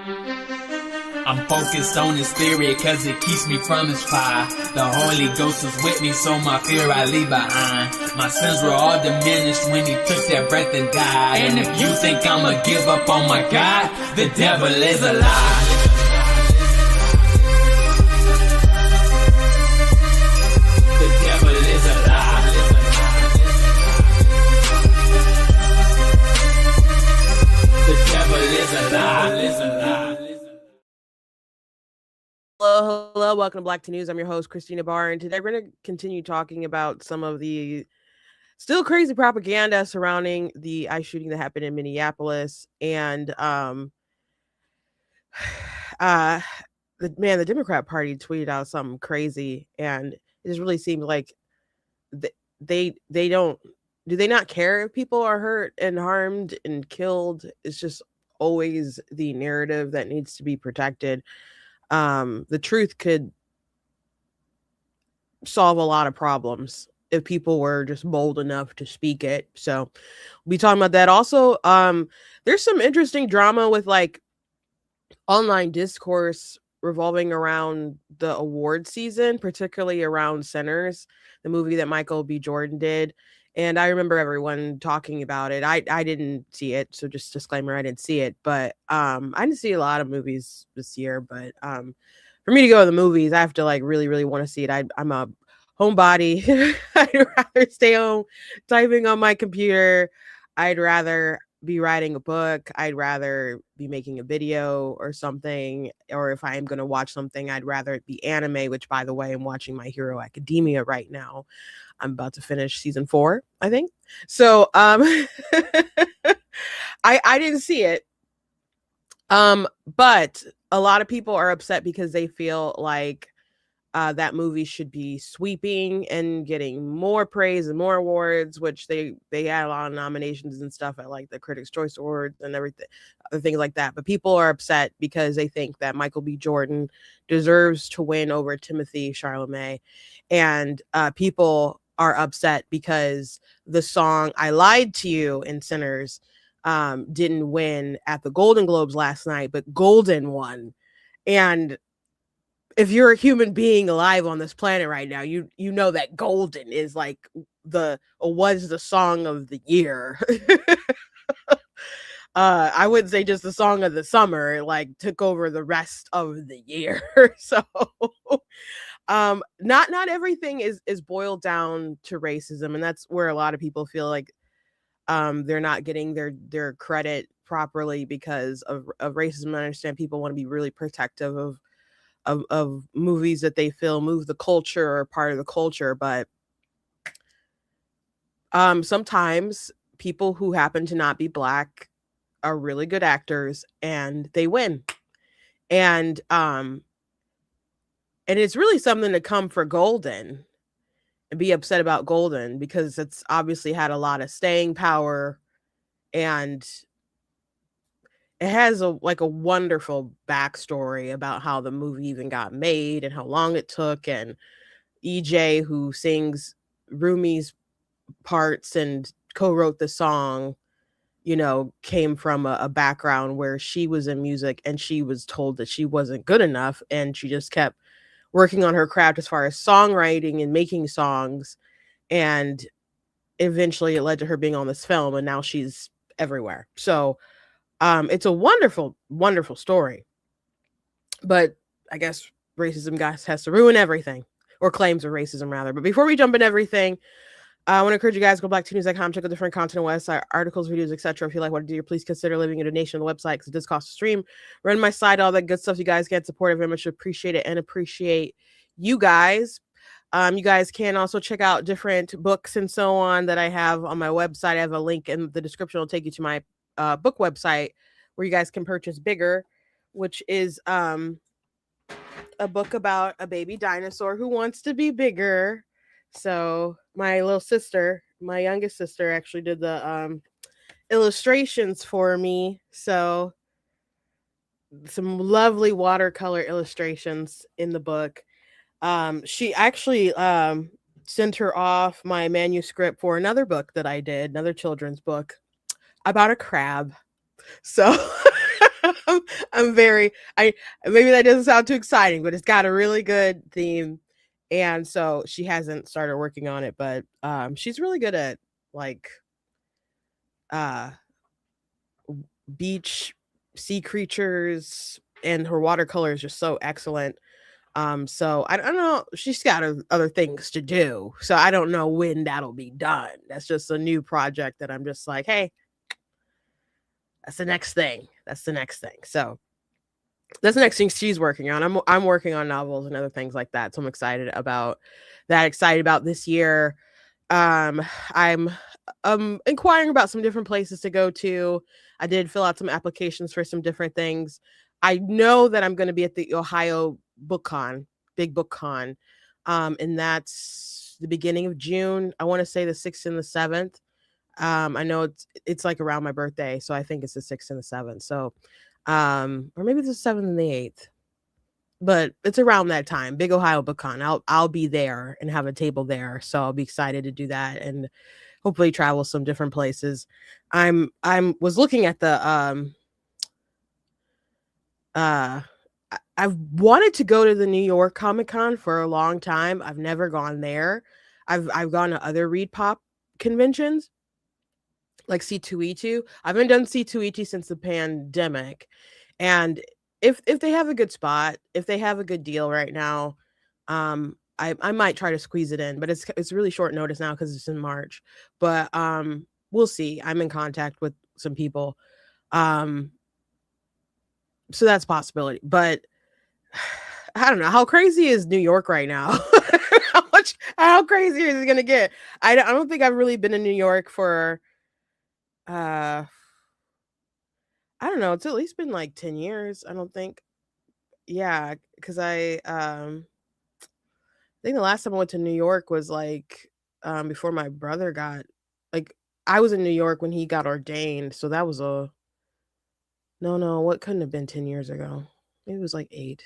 I'm focused on this theory cause it keeps me from this fire. The Holy Ghost is with me, so my fear I leave behind. My sins were all diminished when he took that breath and died. And if you think I'ma give up on my God, the devil is a lie. The devil is a lie. The devil is a lie. Hello, welcome to Black to News. I'm your host, Christina Barr, and today we're going to continue talking about some of the still crazy propaganda surrounding the ICE shooting that happened in Minneapolis. And the Democrat Party tweeted out something crazy, and it just really seemed like they don't do they not care if people are hurt and harmed and killed. It's just always the narrative that needs to be protected. The truth could solve a lot of problems if people were just bold enough to speak it. So we'll be talking about that. Also, there's some interesting drama with like online discourse revolving around the award season, particularly around Sinners, the movie that Michael B. Jordan did. And I remember everyone talking about it. I didn't see it, so just disclaimer, I didn't see it. But I didn't see a lot of movies this year. But for me to go to the movies, I have to like really, really want to see it. I'm a homebody. I'd rather stay home typing on my computer. I'd rather be writing a book. I'd rather be making a video or something. Or if I am going to watch something, I'd rather it be anime, which, by the way, I'm watching My Hero Academia right now. I'm about to finish season 4, I think. So I didn't see it. But a lot of people are upset because they feel like that movie should be sweeping and getting more praise and more awards, which they had a lot of nominations and stuff at like the Critics' Choice Awards and everything, other things like that. But people are upset because they think that Michael B. Jordan deserves to win over Timothee Chalamet, and people are upset because the song "I Lied to You" in Sinners didn't win at the Golden Globes last night, but Golden won. And if you're a human being alive on this planet right now, you know that Golden is like was the song of the year. I wouldn't say just the song of the summer. It like took over the rest of the year. So not everything is boiled down to racism, and that's where a lot of people feel like they're not getting their credit properly because of racism. I understand people want to be really protective of movies that they feel move the culture or part of the culture, but sometimes people who happen to not be Black are really good actors and they win. And it's really something to come for Golden and be upset about Golden, because it's obviously had a lot of staying power, and it has a wonderful backstory about how the movie even got made and how long it took. And EJ, who sings Rumi's parts and co-wrote the song, came from a background where she was in music and she was told that she wasn't good enough, and she just kept working on her craft as far as songwriting and making songs. And eventually it led to her being on this film, and now she's everywhere. So it's a wonderful, wonderful story. But I guess racism, guys, has to ruin everything, or claims of racism, rather. But before we jump into everything, I want to encourage you guys to go blacktonews.com, check out different content on the website, articles, videos, etc. If you like what I do, please consider leaving a donation on the website, because it does cost to stream. Run my site, all that good stuff. You guys get support. I very much appreciate it and appreciate you guys. You guys can also check out different books and so on that I have on my website. I have a link in the description. It'll take you to my book website where you guys can purchase Bigger, which is a book about a baby dinosaur who wants to be bigger. So my little sister, my youngest sister, actually did the illustrations for me. So some lovely watercolor illustrations in the book. She actually sent her off my manuscript for another book that I did, another children's book about a crab. So I'm very I maybe that doesn't sound too exciting, but it's got a really good theme. And so she hasn't started working on it, but she's really good at like uh beach sea creatures, and her watercolor is just so excellent. So I don't know, she's got other things to do. So I don't know when that'll be done. That's just a new project that I'm just like, hey, that's the next thing. That's the next thing. So that's the next thing she's working on. I'm working on novels and other things like that. So I'm excited about that. Excited about this year. I'm inquiring about some different places to go to. I did fill out some applications for some different things. I know that I'm going to be at the Ohio Book Con, Big Book Con, and that's the beginning of June. I want to say the 6th and the 7th. I know it's like around my birthday, so I think it's the 6th and the 7th. So, or maybe it's the 7th and the 8th, but it's around that time. Big Ohio Book Con. I'll be there and have a table there, so I'll be excited to do that and hopefully travel some different places. I'm was looking at the uh I've wanted to go to the New York Comic Con for a long time. I've never gone there. I've gone to other Read Pop conventions like C2E2. I haven't done C2E2 since the pandemic. And if they have a good spot, if they have a good deal right now, I might try to squeeze it in, but it's really short notice now because it's in March. But we'll see. I'm in contact with some people. Um, so that's a possibility. But I don't know. How crazy is New York right now? How crazy is it gonna get? I don't think I've really been in New York for uh I don't know, it's at least been like 10 years, I don't think. Yeah, because I think the last time I went to New York was like before my brother got like I was in New York when he got ordained, so that was a no, what couldn't have been 10 years ago. Maybe it was like 8.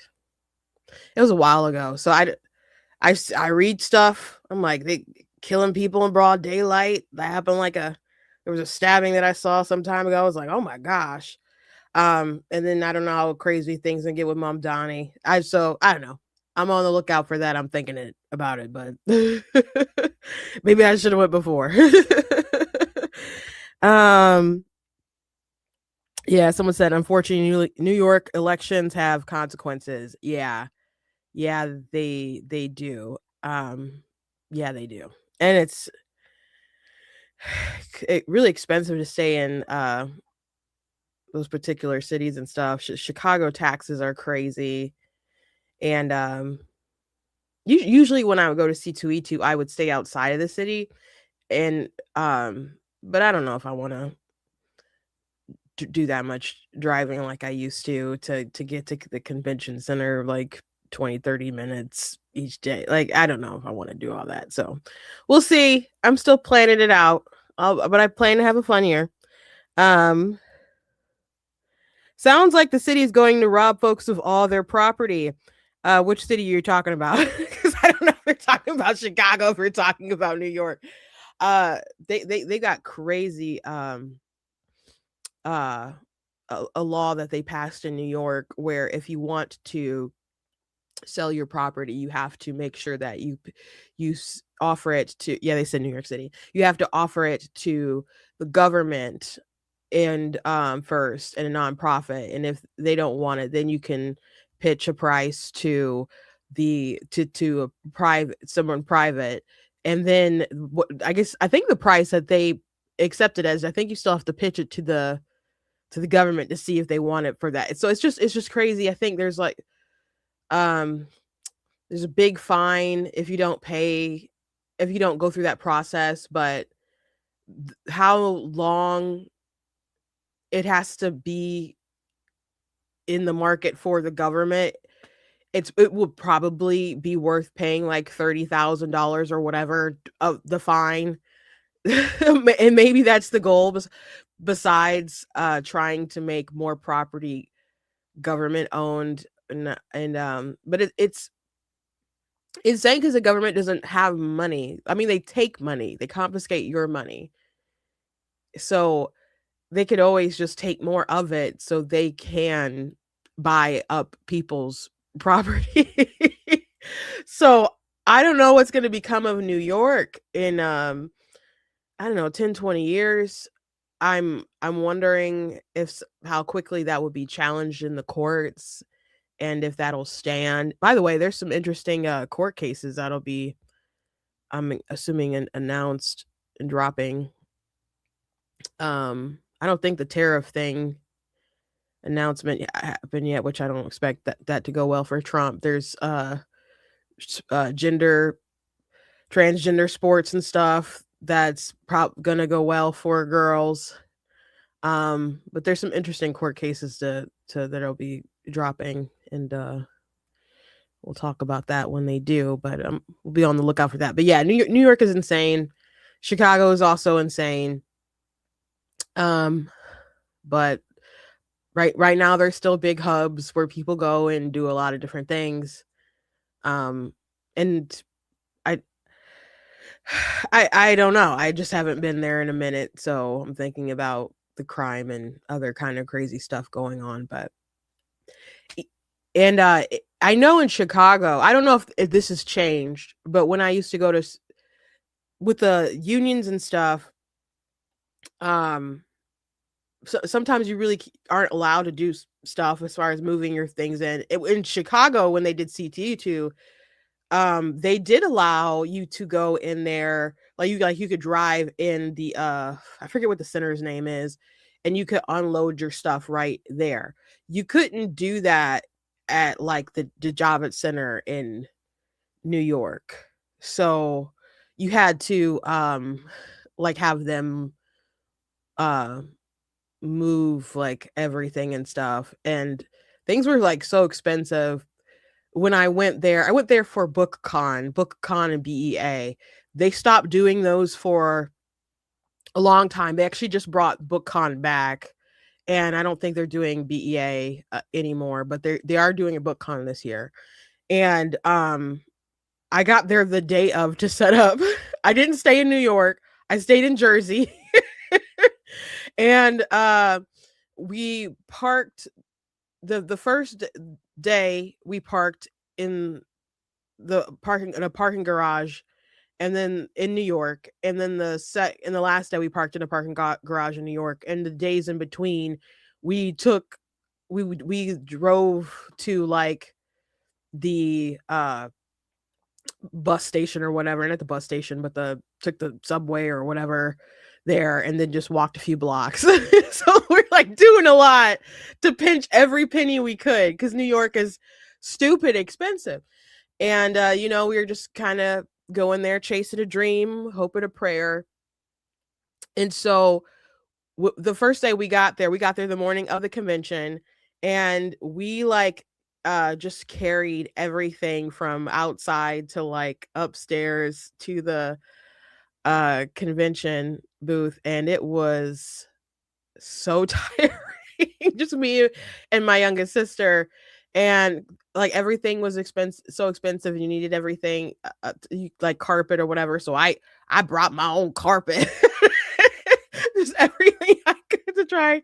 It was a while ago. So I read stuff. I'm like they killing people in broad daylight. That happened there was a stabbing that I saw some time ago. I was like, "Oh my gosh." And then I don't know how crazy things can get with Mom Donnie. I don't know. I'm on the lookout for that. I'm thinking about it, but maybe I should have went before. um, yeah, someone said, unfortunately, New York elections have consequences. Yeah, they do. Yeah, they do, and it's really expensive to stay in those particular cities and stuff. Chicago taxes are crazy, and usually when I would go to C2E2, I would stay outside of the city, and but I don't know if I want to do that much driving like I used to get to the convention center like 20-30 minutes each day. Like I don't know if I want to do all that. So we'll see. I'm still planning it out. But I plan to have a fun year. Um Sounds like the city is going to rob folks of all their property. Which city are you talking about? Because I don't know if we're talking about Chicago, if we're talking about New York. They got crazy uh a law that they passed in New York where if you want to sell your property, you have to make sure that offer it to, yeah, they said New York City. You have to offer it to the government and first, and a nonprofit, and if they don't want it, then you can pitch a price to to a someone private, and then what I think the price that they accepted as, I think you still have to pitch it to the government to see if they want it for that. So it's just crazy. I think um there's a big fine if you don't pay, if you don't go through that process, but how long it has to be in the market for the government, it would probably be worth paying like $30,000 or whatever of the fine. And maybe that's the goal, besides trying to make more property government owned, and but it's insane because the government doesn't have money. I mean, they take money, they confiscate your money. So they could always just take more of it so they can buy up people's property. So I don't know what's going to become of New York in I don't know, 10, 20 years. I'm wondering if how quickly that would be challenged in the courts and if that'll stand. By the way, there's some interesting court cases that'll be, I'm assuming, announced and dropping. I don't think the tariff thing announcement happened yet, which I don't expect that to go well for Trump. There's gender transgender sports and stuff that's gonna go well for girls. But there's some interesting court cases to that'll be dropping, and we'll talk about that when they do. But we'll be on the lookout for that. But yeah, New York is insane. Chicago is also insane. But right now there's still big hubs where people go and do a lot of different things. And I I don't know. I just haven't been there in a minute, so I'm thinking about the crime and other kind of crazy stuff going on. But and I know in Chicago, I don't know if this has changed, but when I used to go to with the unions and stuff, um, so sometimes you really aren't allowed to do stuff as far as moving your things in Chicago when they did CT2. They did allow you to go in there, like you could drive in the I forget what the center's name is, and you could unload your stuff right there. You couldn't do that at like the Javits Center in New York. So you had to like have them uh move like everything and stuff, and things were like so expensive. When I went there for BookCon and BEA. They stopped doing those for a long time. They actually just brought BookCon back, and I don't think they're doing BEA anymore, but they are doing a BookCon this year. And I got there the day of to set up. I didn't stay in New York. I stayed in Jersey. And we parked the first day we parked in a parking garage, and then in New York, and then the last day we parked in a parking garage in New York, and the days in between we took we drove to like the bus station or whatever, not the bus station, but took the subway or whatever there, and then just walked a few blocks. So we're like doing a lot to pinch every penny we could, because New York is stupid expensive. And we were just kind of going there chasing a dream, hoping a prayer. And so the first day we got there the morning of the convention, and we like just carried everything from outside to like upstairs to the convention booth, and it was so tiring. Just me and my youngest sister, and like everything was so expensive, and you needed everything like carpet or whatever. So I brought my own carpet. Just everything I could to try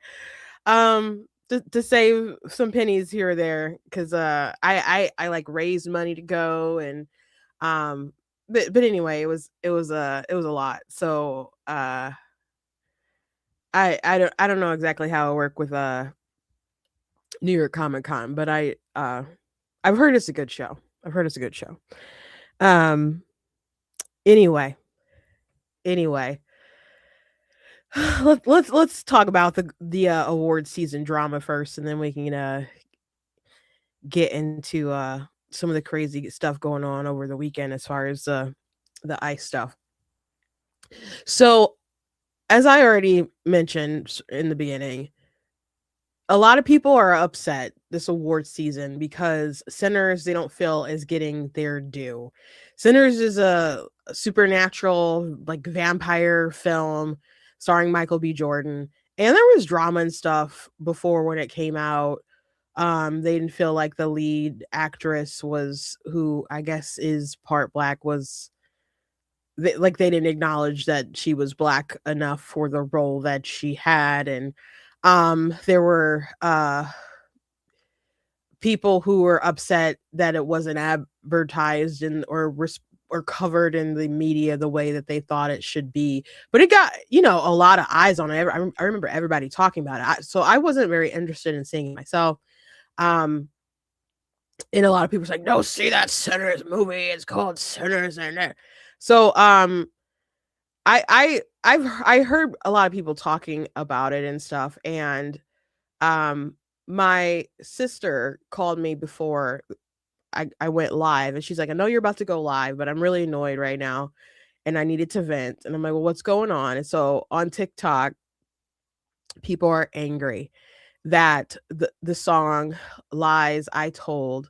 to save some pennies here or there, because I like raised money to go. And but anyway, it was a lot. So I don't know exactly how it worked with New York Comic Con, but I've heard it's a good show. Um anyway, anyway, let's talk about the award season drama first, and then we can get into some of the crazy stuff going on over the weekend as far as the ice stuff. So, as I already mentioned in the beginning, a lot of people are upset this award season because Sinners, they don't feel is getting their due. Sinners is a supernatural like vampire film starring Michael B. Jordan, and there was drama and stuff before when it came out. They didn't feel like the lead actress was, who I guess is part black, was they didn't acknowledge that she was black enough for the role that she had. And there were people who were upset that it wasn't advertised and or covered in the media the way that they thought it should be. But it got, a lot of eyes on it. I remember everybody talking about it. So I wasn't very interested in seeing it myself. Um, and a lot of people was like, "No, see that Sinners movie. It's called Sinners." And so I heard a lot of people talking about it and stuff. And um my sister called me before I went live, and she's like, "I know you're about to go live, but I'm really annoyed right now and I needed to vent." And I'm like, "Well, what's going on?" And so on TikTok, people are angry that the song Lies I Told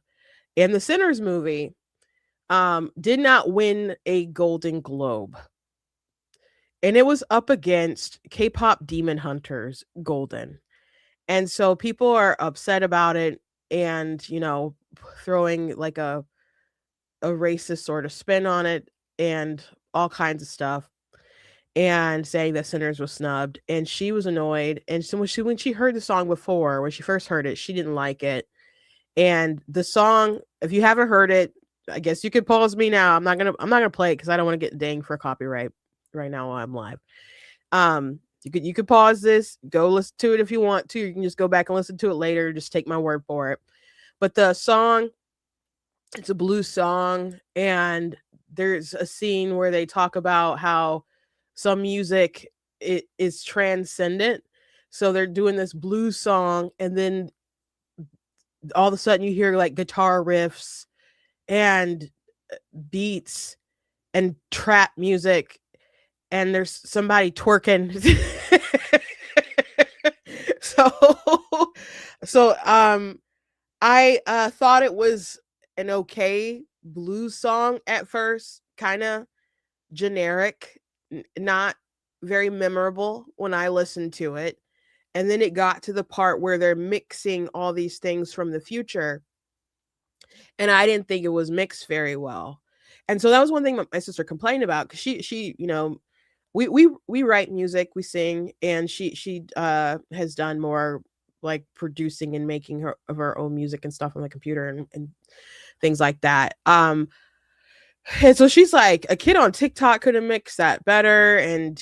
in the Sinners movie did not win a Golden Globe. And it was up against K-pop Demon Hunters Golden. And so people are upset about it, and, throwing like a racist sort of spin on it and all kinds of stuff, and saying that Sinners was snubbed. And she was annoyed. And so when she heard the song before, when she first heard it, she didn't like it. And the song, if you haven't heard it, I guess you could pause me now. I'm not gonna play it because I don't want to get dinged for copyright right now while I'm live. You could pause this, go listen to it if you want to. You can just go back and listen to it later. Just take my word for it. But the song, it's a blues song, and there's a scene where they talk about how some music is transcendent. So they're doing this blues song, and then all of a sudden you hear like guitar riffs and beats and trap music, and there's somebody twerking. so so I thought it was an okay blues song at first, kind of generic, not very memorable when I listened to it. And then it got to the part where they're mixing all these things from the future, and I didn't think it was mixed very well. And so that was one thing my sister complained about, because she we write music, we sing, and she has done more like producing and making her own music and stuff on the computer, and things like that. And so she's like, a kid on TikTok could have mixed that better. And,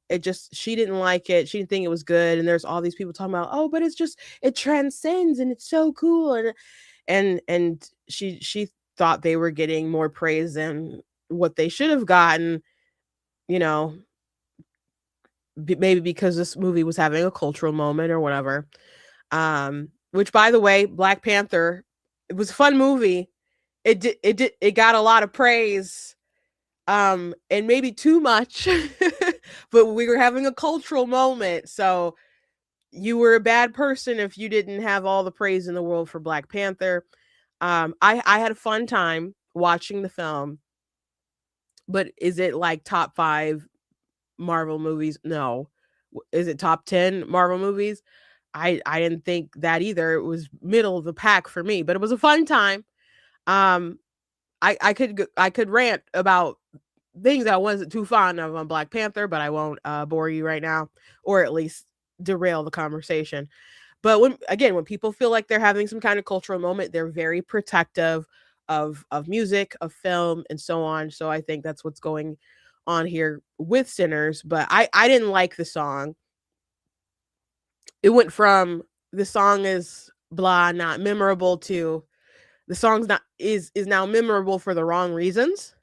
it just, she didn't like it. She didn't think it was good. And there's all these people talking about, oh, but it's just, it transcends and it's so cool. And she thought they were getting more praise than what they should have gotten, you know, maybe because this movie was having a cultural moment or whatever. Which, by the way, Black Panther, it was a fun movie. It got a lot of praise, and maybe too much, but we were having a cultural moment. So you were a bad person if you didn't have all the praise in the world for Black Panther. I had a fun time watching the film, but is it like top 5 Marvel movies? No. Is it top 10 Marvel movies? I didn't think that either. It was middle of the pack for me, but it was a fun time. Um, I could rant about things I wasn't too fond of on Black Panther, but I won't bore you right now, or at least derail the conversation. But when people feel like they're having some kind of cultural moment, they're very protective of music, of film, and so on. So I think that's what's going on here with Sinners. But I didn't like the song. It went from the song is blah, not memorable, to the song's not is now memorable for the wrong reasons,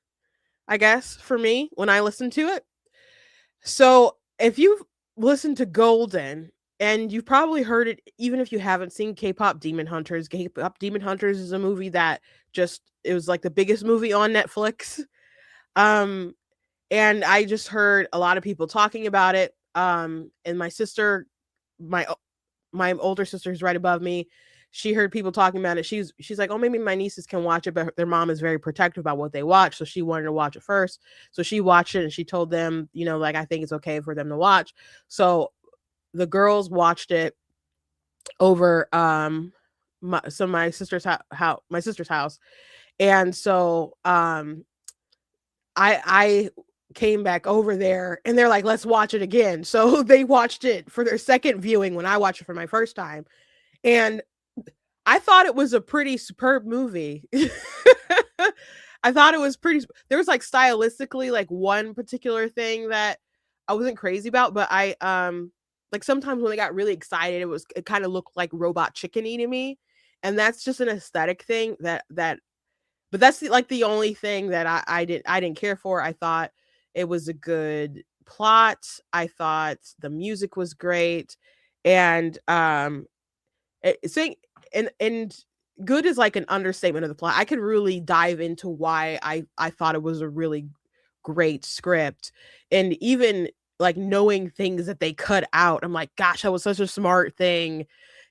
I guess, for me when I listen to it. So if you've listened to Golden, and you've probably heard it, even if you haven't seen K-pop Demon Hunters. K-pop Demon Hunters is a movie that just, it was like the biggest movie on Netflix. Um and I just heard a lot of people talking about it. And my sister, my my older sister who's right above me, she heard people talking about it. She's like, oh, maybe my nieces can watch it, but their mom is very protective about what they watch, so she wanted to watch it first. So she watched it, and she told them, like, I think it's okay for them to watch. So the girls watched it over my sister's house. And so I came back over there and they're like, let's watch it again. So they watched it for their second viewing when I watched it for my first time. And I thought it was a pretty superb movie. I thought it was pretty. There was like stylistically like one particular thing that I wasn't crazy about, but I like sometimes when they got really excited, it kind of looked like robot chickeny to me, and that's just an aesthetic thing that. But that's like the only thing that I didn't care for. I thought it was a good plot. I thought the music was great, and saying and good is like an understatement of the plot. I could really dive into why I thought it was a really great script, and even like knowing things that they cut out. I'm like, gosh, that was such a smart thing.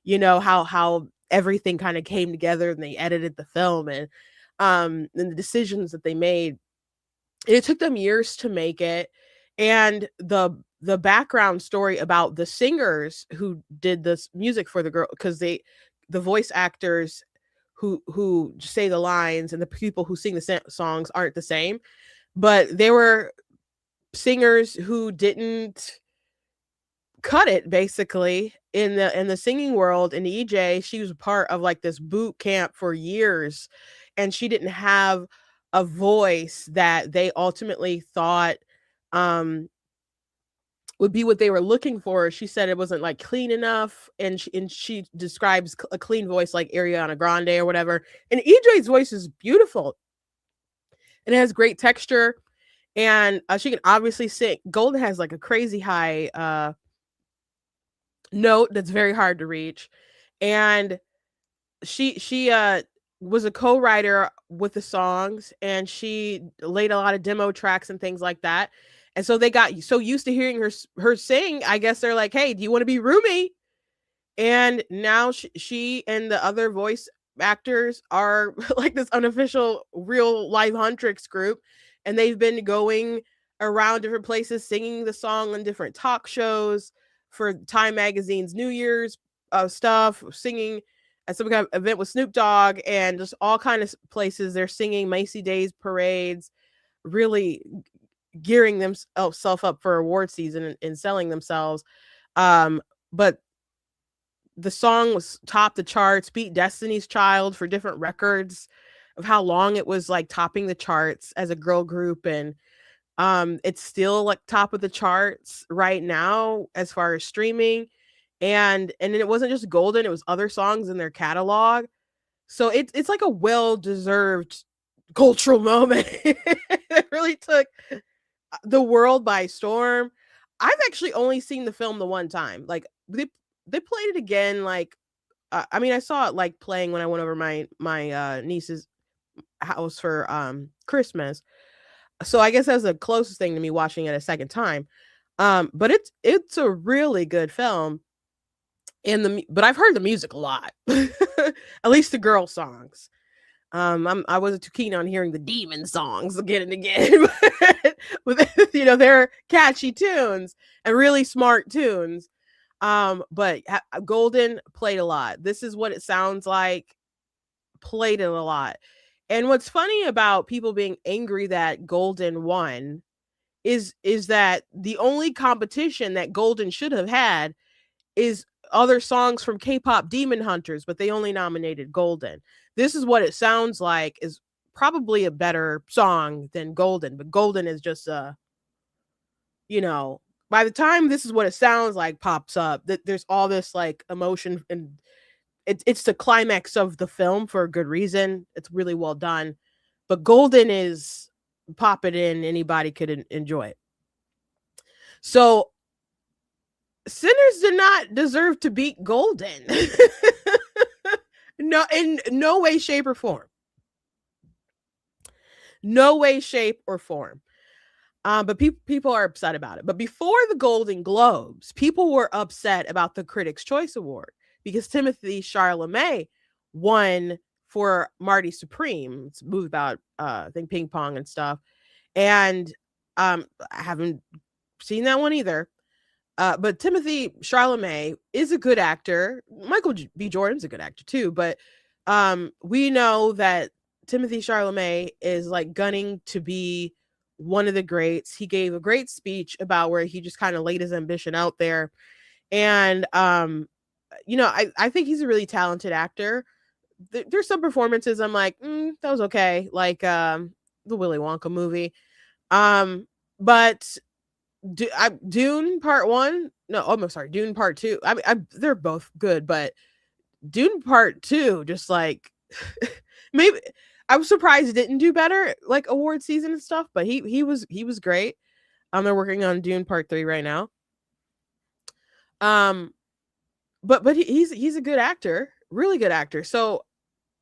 How everything kind of came together and they edited the film, and the decisions that they made. It took them years to make it, and the background story about the singers who did this music for the girl, because the voice actors who say the lines and the people who sing the songs aren't the same, but they were singers who didn't cut it basically in the singing world. In EJ, she was part of like this boot camp for years, and she didn't have a voice that they ultimately thought um would be what they were looking for. She said it wasn't like clean enough, and she describes a clean voice like Ariana Grande or whatever. And EJ's voice is beautiful and it has great texture, and she can obviously sing. Golden has like a crazy high note that's very hard to reach, and she was a co-writer with the songs, and she laid a lot of demo tracks and things like that. And so they got so used to hearing her sing, I guess they're like, hey, do you want to be Rumi? And now she and the other voice actors are like this unofficial real live Huntrix group, and they've been going around different places singing the song on different talk shows for Time Magazine's New Year's stuff, singing at some kind of event with Snoop Dogg, and just all kind of places they're singing, Macy Days parades, really gearing themselves up for award season and selling themselves. But the song was top the charts, beat Destiny's Child for different records of how long it was like topping the charts as a girl group. And it's still like top of the charts right now as far as streaming. And it wasn't just Golden, it was other songs in their catalog. So it's like a well-deserved cultural moment. It really took the world by storm. I've actually only seen the film the one time. Like they played it again. Like I mean, I saw it like playing when I went over my niece's house for Christmas. So I guess that's the closest thing to me watching it a second time. But it's a really good film. But I've heard the music a lot, at least the girl songs. I wasn't too keen on hearing the demon songs again and again, but they're catchy tunes and really smart tunes. But Golden played a lot. This is what it sounds like. Played it a lot. And what's funny about people being angry that Golden won is that the only competition that Golden should have had is other songs from K-pop Demon Hunters, but they only nominated Golden. This is what it sounds like is probably a better song than Golden, but Golden is just by the time This Is What It Sounds Like pops up, that there's all this like emotion, and it's the climax of the film for a good reason. It's really well done. But Golden is pop it in, anybody could enjoy it. So Sinners did not deserve to beat Golden. No, in no way, shape, or form. No way, shape, or form. But people are upset about it. But before the Golden Globes, people were upset about the Critics' Choice Award because Timothée Chalamet won for Marty Supreme. It's a movie about I think ping pong and stuff. And I haven't seen that one either. But Timothée Chalamet is a good actor. Michael B. Jordan's a good actor too. But we know that Timothée Chalamet is like gunning to be one of the greats. He gave a great speech about where he just kind of laid his ambition out there. And I think he's a really talented actor. There's some performances I'm like, that was okay, like the Willy Wonka movie. But Dune Part 1, no, I'm sorry, Dune Part 2. I mean, they're both good, but Dune Part 2 just like maybe I was surprised it didn't do better like award season and stuff, but he was great. They're working on Dune Part 3 right now. Um but he's a good actor, really good actor. So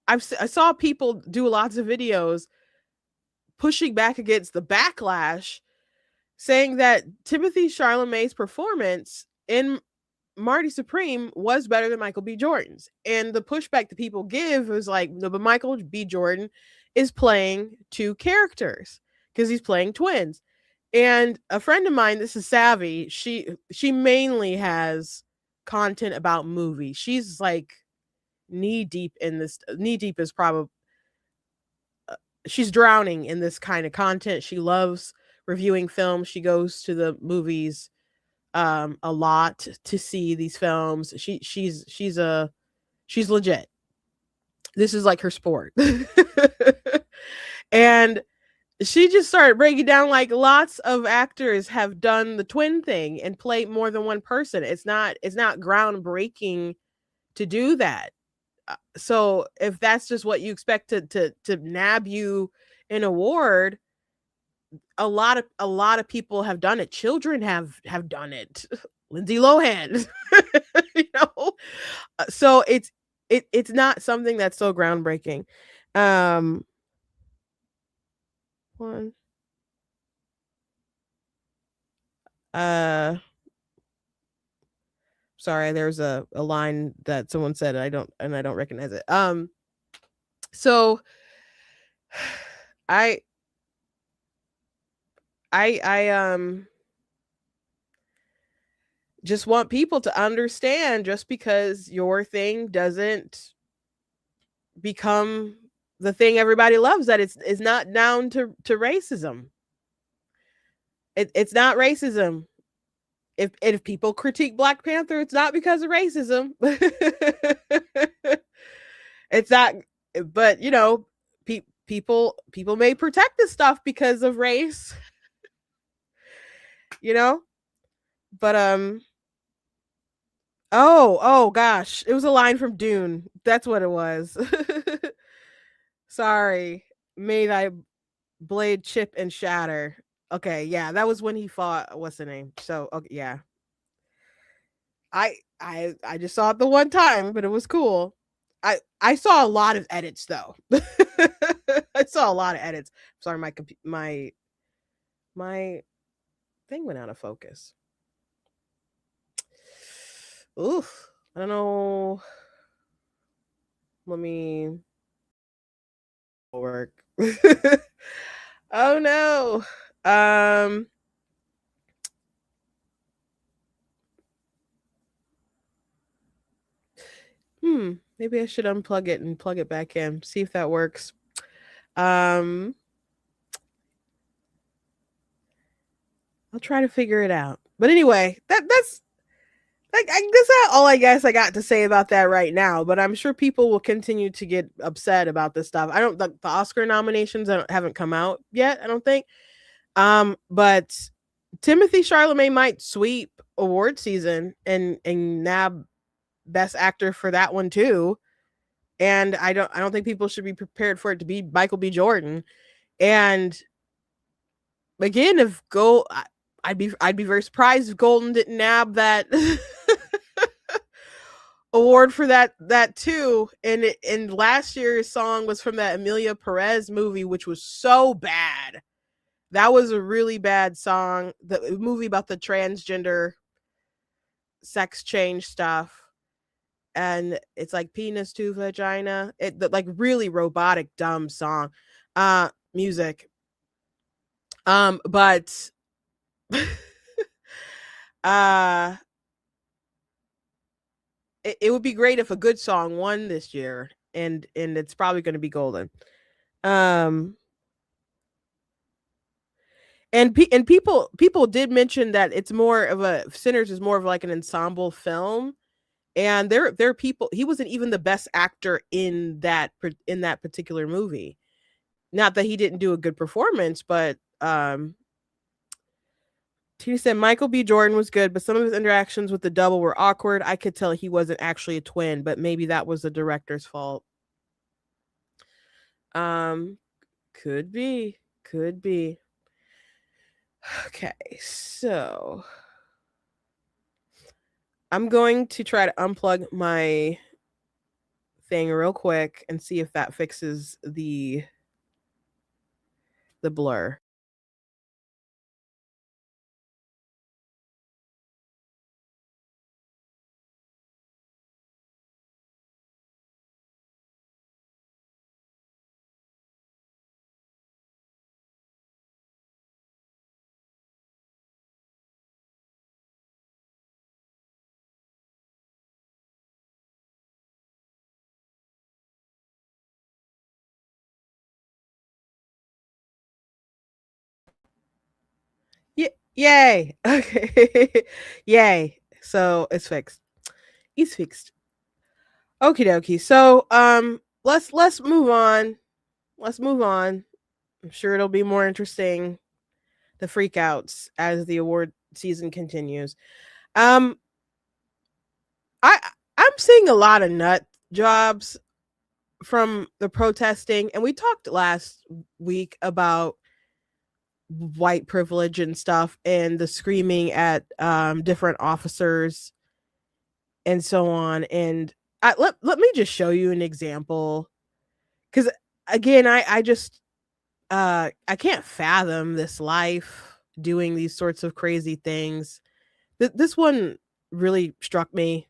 I saw people do lots of videos pushing back against the backlash, saying that Timothée Chalamet's performance in Marty Supreme was better than Michael B. Jordan's. And the pushback that people give is like, no, but Michael B. Jordan is playing two characters because he's playing twins. And a friend of mine, this is Savvy, she mainly has content about movies. She's like knee deep in this. Knee deep is probably she's drowning in this kind of content. She loves reviewing films. She goes to the movies a lot to see these films. She's legit. This is like her sport. And she just started breaking down like lots of actors have done the twin thing and played more than one person. It's not groundbreaking to do that. So if that's just what you expect to nab you an award, a lot of people have done it. Children have done it. Lindsay Lohan. you know. So it's not something that's so groundbreaking. One. Uh Sorry, there's a line that someone said I don't recognize it. So I I just want people to understand, just because your thing doesn't become the thing everybody loves, that it's not down to racism. It's not racism. If people critique Black Panther, it's not because of racism. It's not, but people may protect this stuff because of race, you know. But oh gosh, it was a line from Dune. That's what it was. Sorry, may thy blade chip and shatter. Okay, yeah, that was when he fought. What's the name? So, okay, yeah, I just saw it the one time, but it was cool. I saw a lot of edits though. I saw a lot of edits. Sorry, my thing went out of focus. Oof, I don't know. Let me work. Oh no. Um Maybe I should unplug it and plug it back in. See if that works. Um I'll try to figure it out. But anyway, that's like that's not all I guess I got to say about that right now. But I'm sure people will continue to get upset about this stuff. I don't the Oscar nominations haven't come out yet, I don't think. But Timothée Chalamet might sweep award season and nab best actor for that one too. And I don't think people should be prepared for it to be Michael B. Jordan. And again, if I'd be very surprised if Golden didn't nab that award for that too. And last year's song was from that Emilia Perez movie, which was so bad. That was a really bad song. The movie about the transgender sex change stuff. And it's like penis to vagina. Like really robotic, dumb song. Music. But uh it would be great if a good song won this year, and it's probably going to be Golden. Um And people did mention that it's more of a Sinners is more of like an ensemble film, and there are people. He wasn't even the best actor in that particular movie. Not that he didn't do a good performance, but he said Michael B. Jordan was good, but some of his interactions with the double were awkward. I could tell he wasn't actually a twin, but maybe that was the director's fault. Um, could be, could be. Okay, so I'm going to try to unplug my thing real quick and see if that fixes the blur. Yay. Okay. Yay. So it's fixed. It's fixed. Okie dokie. So let's move on. Let's move on. I'm sure it'll be more interesting, the freakouts, as the award season continues. Um I I'm seeing a lot of nut jobs from the protesting, and we talked last week about white privilege and stuff and the screaming at different officers and so on. And let me just show you an example, because again, I just I can't fathom this life doing these sorts of crazy things. This one really struck me.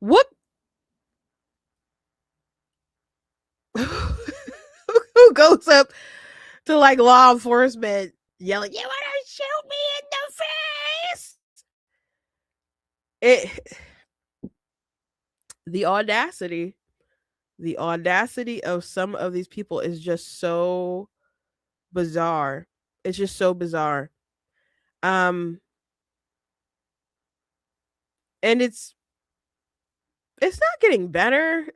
What? Who goes up to like law enforcement yelling, "You want to shoot me in the face?" It the audacity, the audacity of some of these people is just so bizarre. It's just so bizarre. Um, and it's not getting better.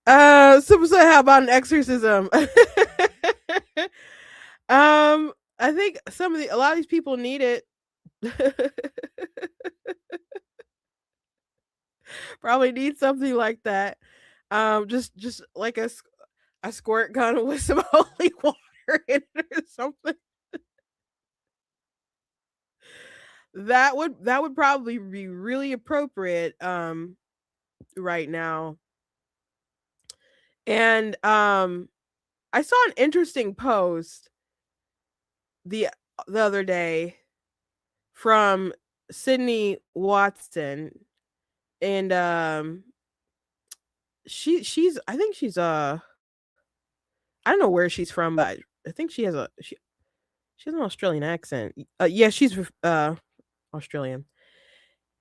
Someone said, "How about an exorcism?" I think a lot of these people need it. Probably need something like that. Just like a squirt gun with some holy water in it or something. That would probably be really appropriate right now. And I saw an interesting post the the other day from Sydney Watson, and she's I think she's I don't know where she's from, but I think she has an Australian accent. Yeah, she's Australian.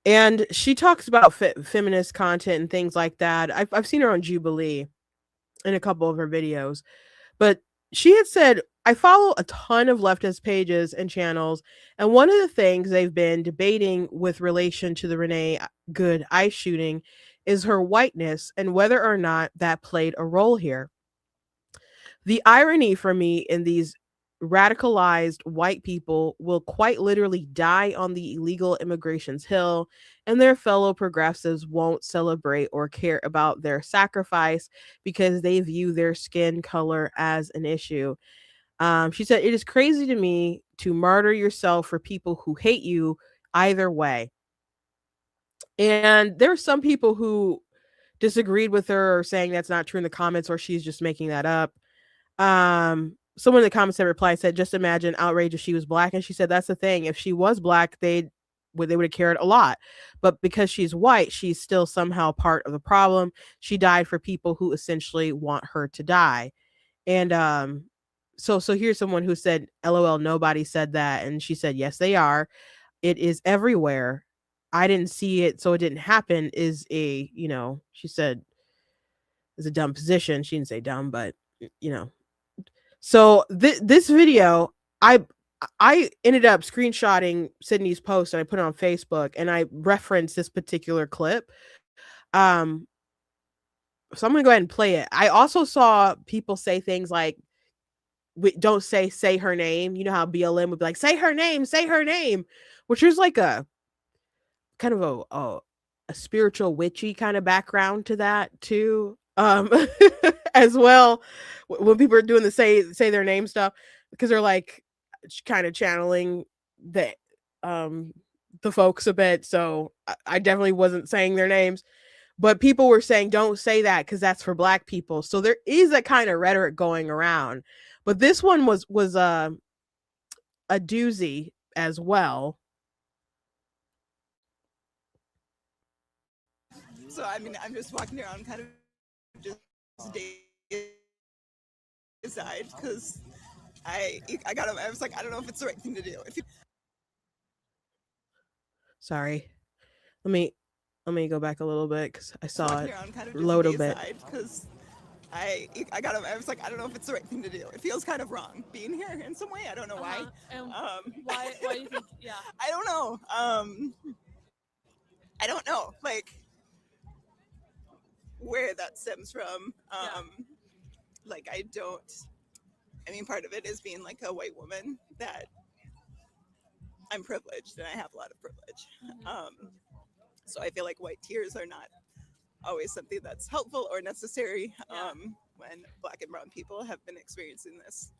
And she talks about feminist content and things like that. I've seen her on Jubilee in a couple of her videos. But she had said, I follow a ton of leftist pages and channels, and one of the things they've been debating with relation to the Renee Good ice shooting is her whiteness and whether or not that played a role here. The irony for me in these radicalized white people will quite literally die on the illegal immigration's hill, and their fellow progressives won't celebrate or care about their sacrifice because they view their skin color as an issue. She said, "It is crazy to me to martyr yourself for people who hate you either way." And there were some people who disagreed with her or saying that's not true in the comments, or she's just making that up. Someone in the comments that replied said, "Just imagine outrage if she was black." And she said, "That's the thing. If she was black, they'd they would have cared a lot. But because she's white, she's still somehow part of the problem. She died for people who essentially want her to die. And so here's someone who said, LOL, nobody said that. And she said, yes, they are. It is everywhere. I didn't see it, so it didn't happen is a, she said, is a dumb position. She didn't say dumb, but So this video, I ended up screenshotting Sydney's post and I put it on Facebook and I referenced this particular clip. So I'm gonna go ahead and play it. I also saw people say things like, "Don't say her name." You know how BLM would be like, say her name," which is like a kind of a spiritual witchy kind of background to that too. As well, when people are doing the say their name stuff, because they're like kind of channeling the folks a bit. So I definitely wasn't saying their names. But people were saying, don't say that because that's for Black people. So there is a kind of rhetoric going around. But this one was a doozy as well. So, I mean, I'm just walking around kind of just aside because I was like, I don't know if it's the right thing to do. Sorry. Let me go back a little bit because I saw it load a bit. Because I was like, I don't know if it's the right thing to do. It feels kind of wrong being here in some way. I don't know why. And why do you think? Yeah. I don't know. I don't know. Like where that stems from. Like I mean, part of it is being like a white woman that I'm privileged and I have a lot of privilege. Mm-hmm. So I feel like white tears are not always something that's helpful or necessary when Black and brown people have been experiencing this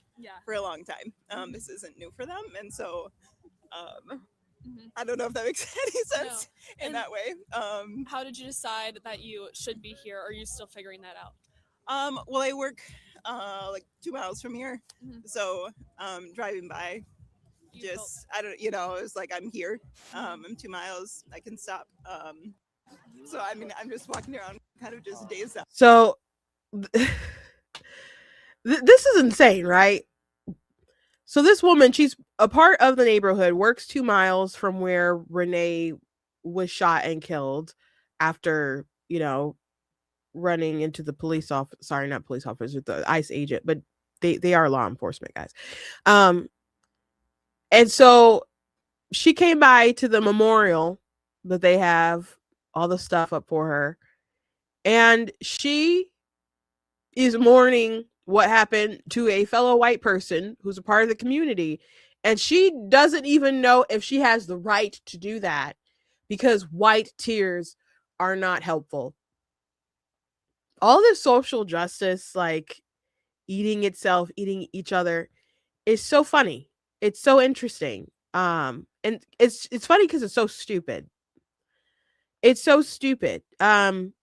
for a long time. This isn't new for them. And so I don't know if that makes any sense in that way. How did you decide that you should be here? Or are you still figuring that out? Well, I work like 2 miles from here. Mm-hmm. So driving by, I don't, it was like, I'm here. I'm 2 miles. I can stop. So, I mean, I'm just walking around kind of just dazed out. So this is insane, right? So this woman, she's a part of the neighborhood, works 2 miles from where Renee was shot and killed after, running into the police officer. Sorry, not police officer, the ICE agent, but they are law enforcement guys. And so she came by to the memorial that they have all the stuff up for her. And she is mourning what happened to a fellow white person who's a part of the community. And she doesn't even know if she has the right to do that because white tears are not helpful. All this social justice, like eating each other, is so funny. It's so interesting. And it's funny because it's so stupid. It's so stupid. And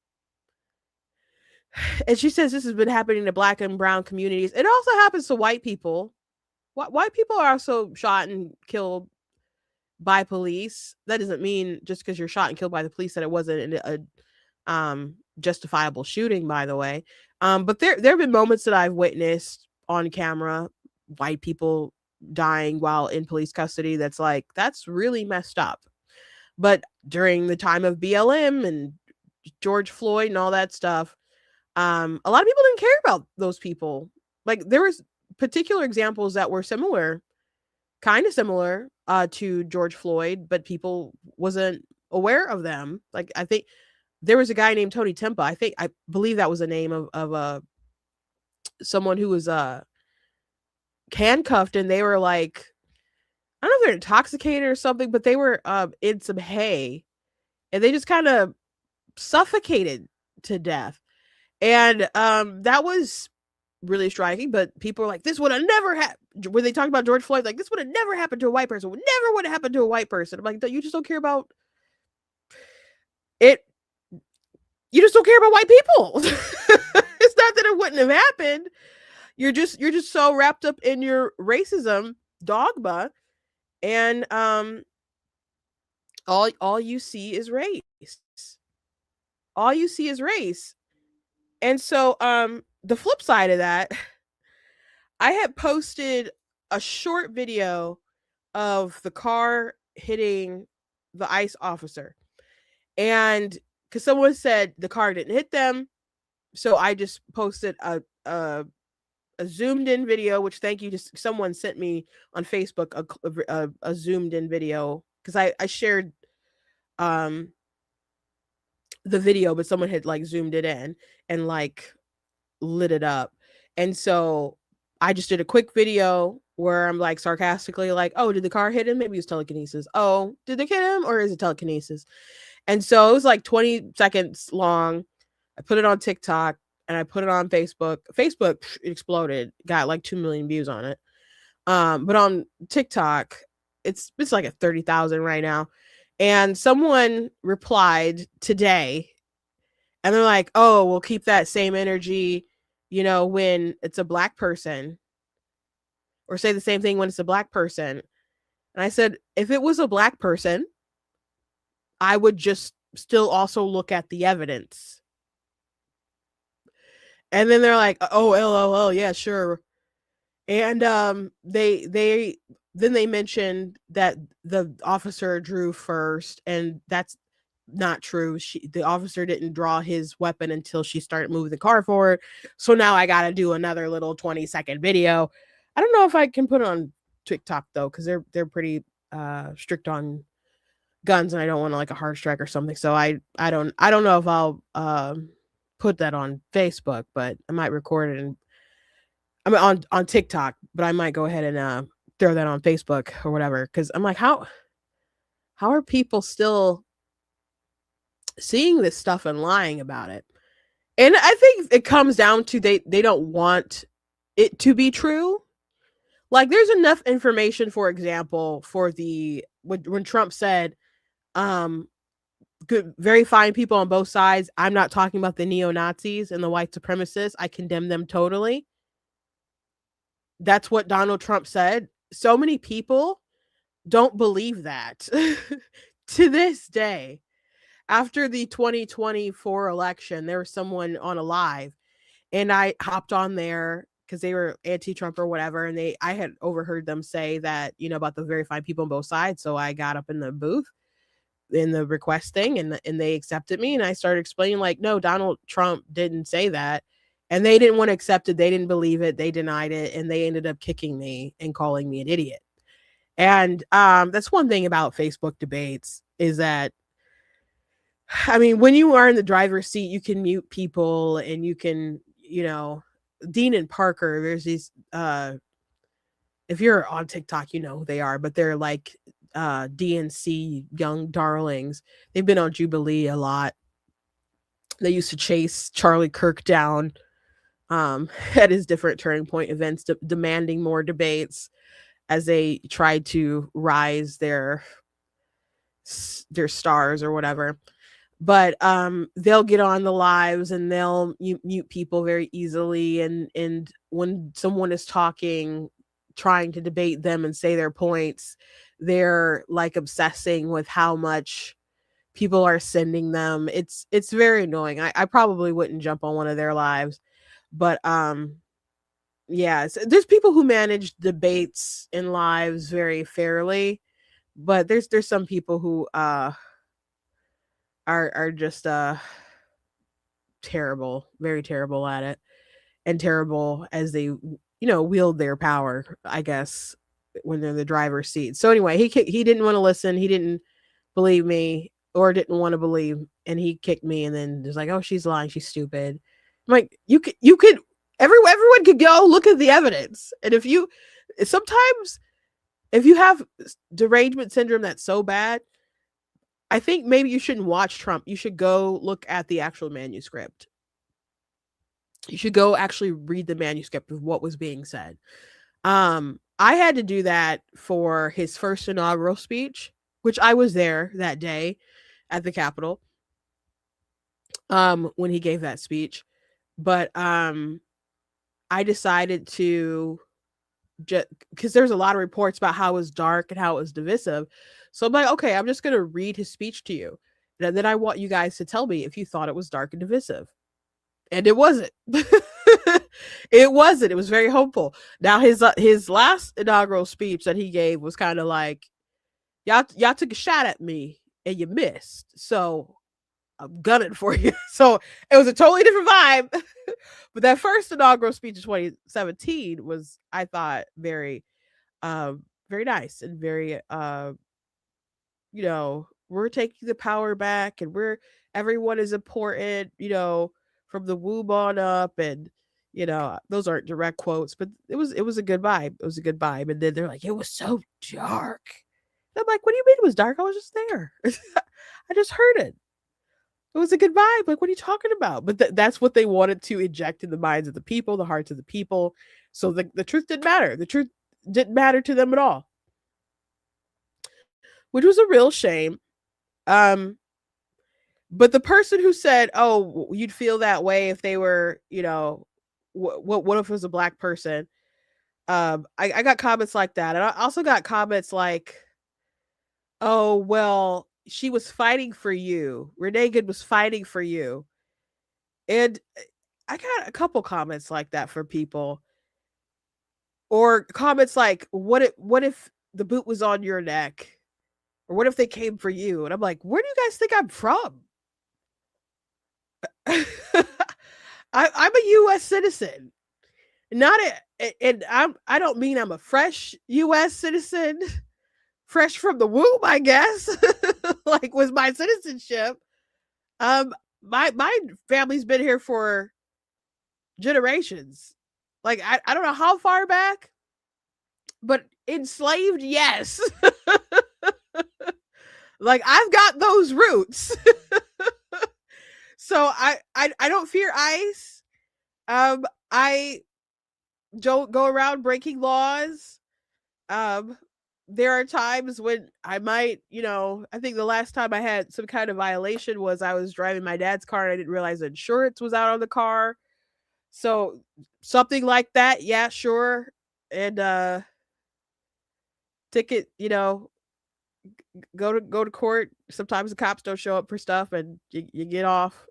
she says this has been happening to Black and brown communities. It also happens to white people. White people are also shot and killed by police. That doesn't mean just because you're shot and killed by the police that it wasn't a justifiable shooting, by the way. But there have been moments that I've witnessed on camera, white people dying while in police custody. That's really messed up. But during the time of BLM and George Floyd and all that stuff, a lot of people didn't care about those people. Like there was particular examples that were kind of similar to George Floyd, but people wasn't aware of them. Like I think there was a guy named Tony Timpa. I believe that was the name of someone who was handcuffed, and they were like, I don't know if they're intoxicated or something, but they were in some hay, and they just kind of suffocated to death. And that was really striking. But people are like, this would have never happened. When they talked about George Floyd, like this would have never happened to a white person. Never would have happened to a white person. I'm like, you just don't care about it. You just don't care about white people. It's not that it wouldn't have happened. You're just so wrapped up in your racism dogma. And all you see is race. All you see is race. And so the flip side of that, I had posted a short video of the car hitting the ICE officer. And because someone said the car didn't hit them, so I just posted a zoomed in video, which thank you to someone sent me on Facebook a zoomed in video because I shared um the video, but someone had like zoomed it in and like lit it up. And so I just did a quick video where I'm like sarcastically like, oh, did the car hit him? Maybe it's telekinesis. Oh, did they hit him or is it telekinesis? And so it was like 20 seconds long. I put it on TikTok and I put it on Facebook. Facebook exploded, got like 2 million views on it. But on TikTok, it's like at 30,000 right now. And someone replied today and they're like, oh, we'll keep that same energy, when it's a black person, or say the same thing when it's a black person. And I said, if it was a black person, I would just still also look at the evidence. And then they're like, oh, LOL, yeah, sure. And they mentioned that the officer drew first, and that's not true. The officer didn't draw his weapon until she started moving the car forward. So now I got to do another little 20-second video. I don't know if I can put it on TikTok though, because they're pretty strict on guns, and I don't want like a hard strike or something. So I don't know if I'll put that on Facebook, but I might record it and on TikTok, but I might go ahead and throw that on Facebook or whatever. Because I'm like, how are people still seeing this stuff and lying about it? And I think it comes down to they don't want it to be true. Like there's enough information, for example, for when Trump said, good, very fine people on both sides. I'm not talking about the neo-Nazis and the white supremacists. I condemn them totally. That's what Donald Trump said. So many people don't believe that to this day. After the 2024 election, there was someone on a live, and I hopped on there because they were anti-Trump or whatever, and I had overheard them say that, about the very fine people on both sides. So I got up in the booth in the request thing, and they accepted me, and I started explaining like, no, Donald Trump didn't say that. And they didn't want to accept it. They didn't believe it. They denied it. And they ended up kicking me and calling me an idiot. And that's one thing about Facebook debates is that, I mean, when you are in the driver's seat, you can mute people and you can, Dean and Parker, there's these, if you're on TikTok, you know who they are, but they're like DNC young darlings. They've been on Jubilee a lot. They used to chase Charlie Kirk down at his different turning point events, demanding more debates as they tried to rise their stars or whatever. But they'll get on the lives and they'll mute people very easily. And when someone is talking, trying to debate them and say their points, they're like obsessing with how much people are sending them. It's very annoying. I probably wouldn't jump on one of their lives. But yeah, so there's people who manage debates in lives very fairly, but there's some people who are just terrible, very terrible at it, and terrible as they wield their power, I guess, when they're in the driver's seat. So anyway, he didn't want to listen, he didn't believe me or didn't want to believe, and he kicked me, and then there's like, oh, she's lying, she's stupid. I'm like, you could everyone could go look at the evidence. And sometimes if you have derangement syndrome that's so bad, I think maybe you shouldn't watch Trump. You should go look at the actual manuscript. You should go actually read the manuscript of what was being said. I had to do that for his first inaugural speech, which I was there that day at the Capitol when he gave that speech. But I decided to because there's a lot of reports about how it was dark and how it was divisive. So I'm like, okay, I'm just going to read his speech to you. And then I want you guys to tell me if you thought it was dark and divisive. And it wasn't. It wasn't. It was very hopeful. Now his last inaugural speech that he gave was kind of like, y'all took a shot at me and you missed. So I'm gunning for you. So it was a totally different vibe. But that first inaugural speech in 2017 was, I thought, very very nice and very we're taking the power back and everyone is important, from the womb on up, and those aren't direct quotes, but it was a good vibe. It was a good vibe. And then they're like, it was so dark. And I'm like, what do you mean it was dark? I was just there. I just heard it. It was a good vibe. Like, what are you talking about? But that's what they wanted to inject in the minds of the people, the hearts of the people. So the truth didn't matter. The truth didn't matter to them at all, which was a real shame. But the person who said, "Oh, you'd feel that way if they were, what if it was a black person?" I got comments like that, and I also got comments like, "Oh, well, she was fighting for you. Renee Good was fighting for you," and I got a couple comments like that from people, or comments like, "What if the boot was on your neck?" Or what if they came for you? And I'm like, where do you guys think I'm from? I'm a U.S. citizen, not and I don't mean I'm a fresh U.S. citizen, fresh from the womb, I guess. Like with my citizenship, my family's been here for generations. Like I don't know how far back, but enslaved, yes. Like I've got those roots. So I don't fear ICE. I don't go around breaking laws. There are times when I might, I think the last time I had some kind of violation was I was driving my dad's car and I didn't realize the insurance was out on the car. So something like that, yeah, sure. And ticket, go to court. Sometimes the cops don't show up for stuff and you get off.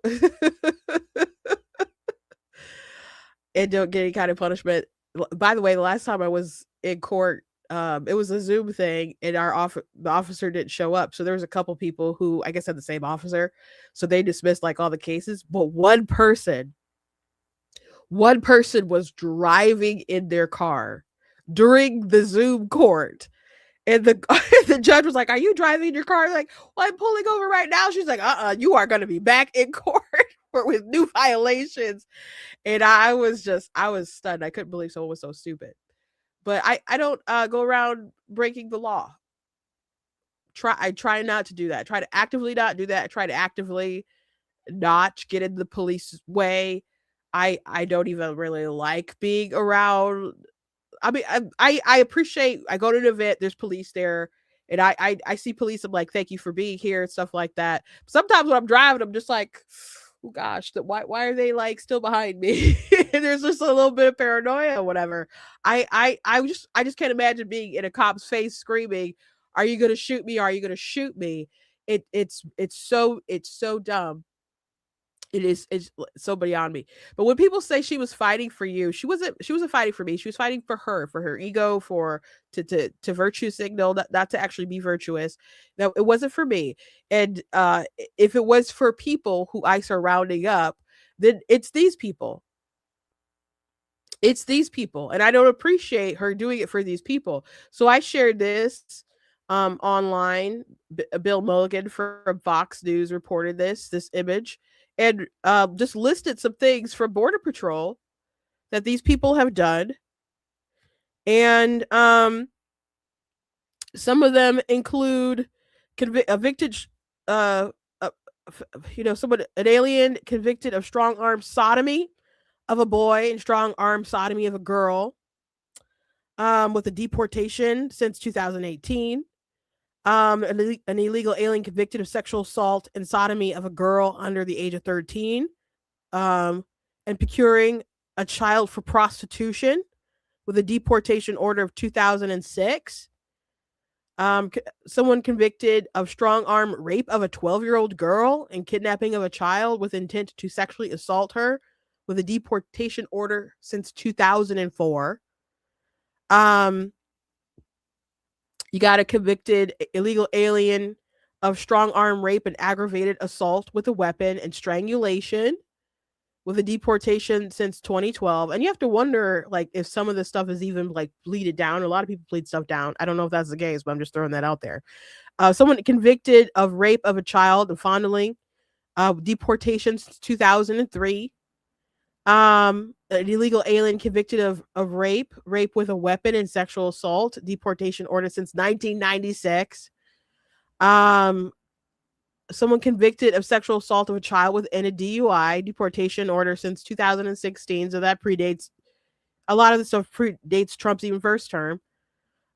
And don't get any kind of punishment. By the way, the last time I was in court, it was a Zoom thing and the officer didn't show up. So there was a couple people who I guess had the same officer. So they dismissed like all the cases, but one person was driving in their car during the Zoom court. And the judge was like, "Are you driving in your car?" Like, "Well, I'm pulling over right now." She's like, "You are going to be back in court with new violations." And I was stunned. I couldn't believe someone was so stupid. But I don't go around breaking the law. I try not to do that. I try to actively not do that. I try to actively not get in the police's way. I don't even really like being around. I mean, I appreciate, I go to an event, there's police there, and I see police, I'm like, thank you for being here and stuff like that. Sometimes when I'm driving, I'm just like, oh gosh, why are they like still behind me? And there's just a little bit of paranoia or whatever. I just can't imagine being in a cop's face screaming, "Are you gonna shoot me? Are you gonna shoot me?" It's so dumb. It's so beyond me. But when people say she was fighting for you, she wasn't fighting for me. She was fighting for her ego, to virtue signal, not to actually be virtuous. No, it wasn't for me. And if it was for people who ICE are rounding up, then it's these people. It's these people. And I don't appreciate her doing it for these people. So I shared this online. Bill Mulligan from Fox News reported this image, and just listed some things from Border Patrol that these people have done. And some of them include convicted, an alien convicted of strong-arm sodomy of a boy and strong-arm sodomy of a girl, with a deportation since 2018. An illegal alien convicted of sexual assault and sodomy of a girl under the age of 13, and procuring a child for prostitution with a deportation order of 2006. Someone convicted of strong arm rape of a 12-year-old girl and kidnapping of a child with intent to sexually assault her with a deportation order since 2004. You got a convicted illegal alien of strong arm rape and aggravated assault with a weapon and strangulation with a deportation since 2012. And you have to wonder, like, if some of this stuff is even like bleeded down. A lot of people bleed stuff down. I don't know if that's the case, but I'm just throwing that out there. Someone convicted of rape of a child and fondling, deportation since 2003. An illegal alien convicted of rape with a weapon and sexual assault, deportation order since 1996. Someone convicted of sexual assault of a child within a DUI, deportation order since 2016. So that predates, a lot of the stuff predates Trump's even first term.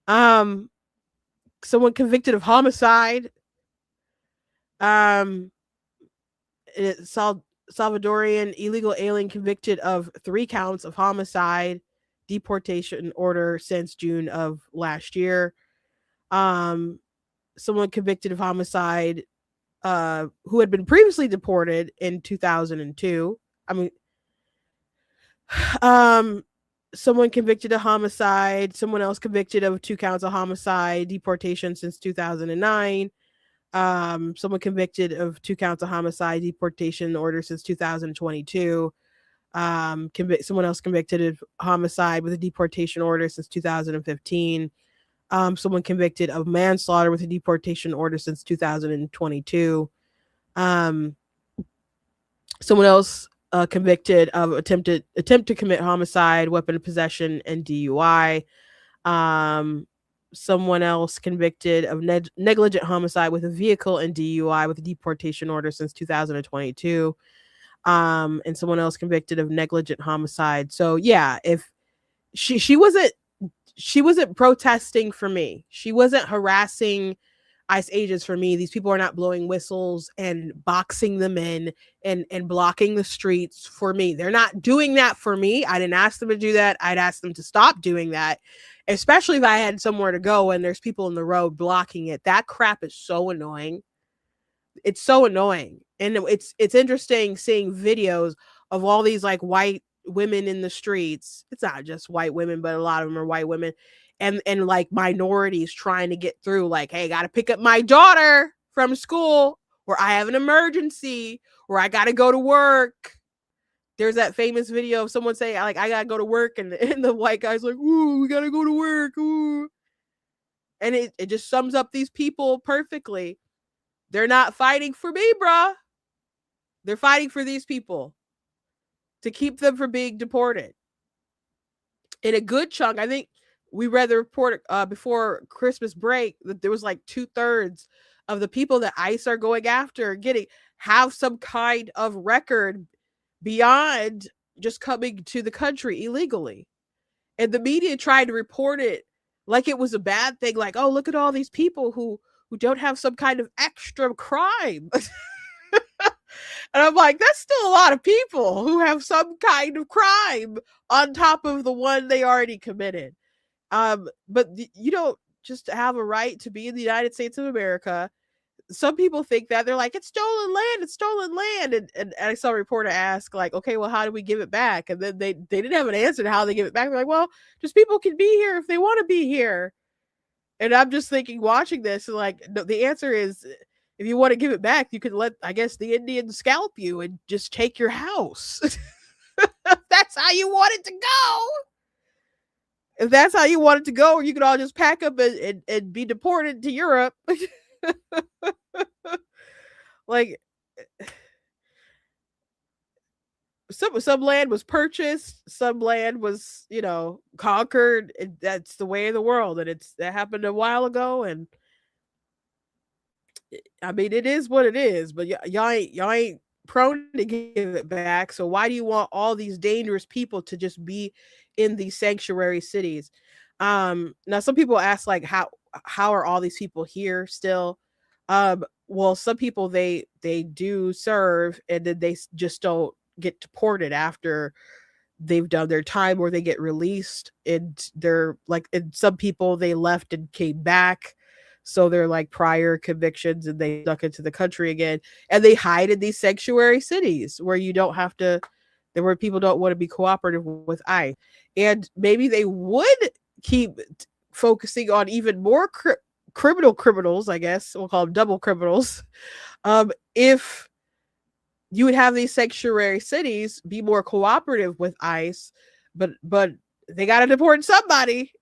Someone convicted of homicide. Salvadorian illegal alien convicted of 3 counts of homicide, deportation order since June of last year. Someone convicted of homicide who had been previously deported in 2002. Someone convicted of homicide, someone else convicted of 2 counts of homicide, deportation since 2009. Someone convicted of 2 counts of homicide, deportation order since 2022. Someone else convicted of homicide with a deportation order since 2015. Someone convicted of manslaughter with a deportation order since 2022. Someone else convicted of attempt to commit homicide, weapon possession, and DUI. Someone else convicted of negligent homicide with a vehicle and DUI with a deportation order since 2022. And someone else convicted of negligent homicide. So yeah, if she wasn't protesting for me, she wasn't harassing ICE agents for me. These people are not blowing whistles and boxing them in and blocking the streets for me. They're not doing that for me. I didn't ask them to do that. I'd ask them to stop doing that, especially if I had somewhere to go and there's people in the road blocking it. That crap is so annoying. It's so annoying. And it's interesting seeing videos of all these like white women in the streets. It's not just white women, but a lot of them are white women. And like minorities trying to get through, like, hey, gotta pick up my daughter from school, or I have an emergency, or I gotta go to work. There's that famous video of someone saying, like, I gotta go to work, and the white guy's like, ooh, we gotta go to work, ooh. And it just sums up these people perfectly. They're not fighting for me, bruh. They're fighting for these people to keep them from being deported. In a good chunk, I think we read the report before Christmas break that there was like 2/3 of the people that ICE are going after have some kind of record beyond just coming to the country illegally. And the media tried to report it like it was a bad thing, like, oh, look at all these people who don't have some kind of extra crime. And I'm like, that's still a lot of people who have some kind of crime on top of the one they already committed. But you don't just have a right to be in the United States of America. Some people think that they're like, it's stolen land. And I saw a reporter ask, like, okay, well, how do we give it back? And then they didn't have an answer to how they give it back. They're like, well, just people can be here if they want to be here. And I'm just thinking, watching this, like, no, the answer is, if you want to give it back, you could let, I guess, the Indians scalp you and just take your house. That's how you want it to go. If that's how you want it to go, or you could all just pack up and be deported to Europe. Like, some land was purchased, some land was, conquered. That's the way of the world, and that happened a while ago. And I mean, it is what it is. But y'all ain't prone to give it back. So why do you want all these dangerous people to just be in these sanctuary cities? Now some people ask, like, how are all these people here still? Well, some people they do serve, and then they just don't get deported after they've done their time or they get released, and they're like, and some people they left and came back, so they're like prior convictions and they stuck into the country again, and they hide in these sanctuary cities where you don't have to, where people don't want to be cooperative with ICE. And maybe they would keep focusing on even more criminals, I guess we'll call them double criminals, if you would have these sanctuary cities be more cooperative with ICE, but they got to deport somebody,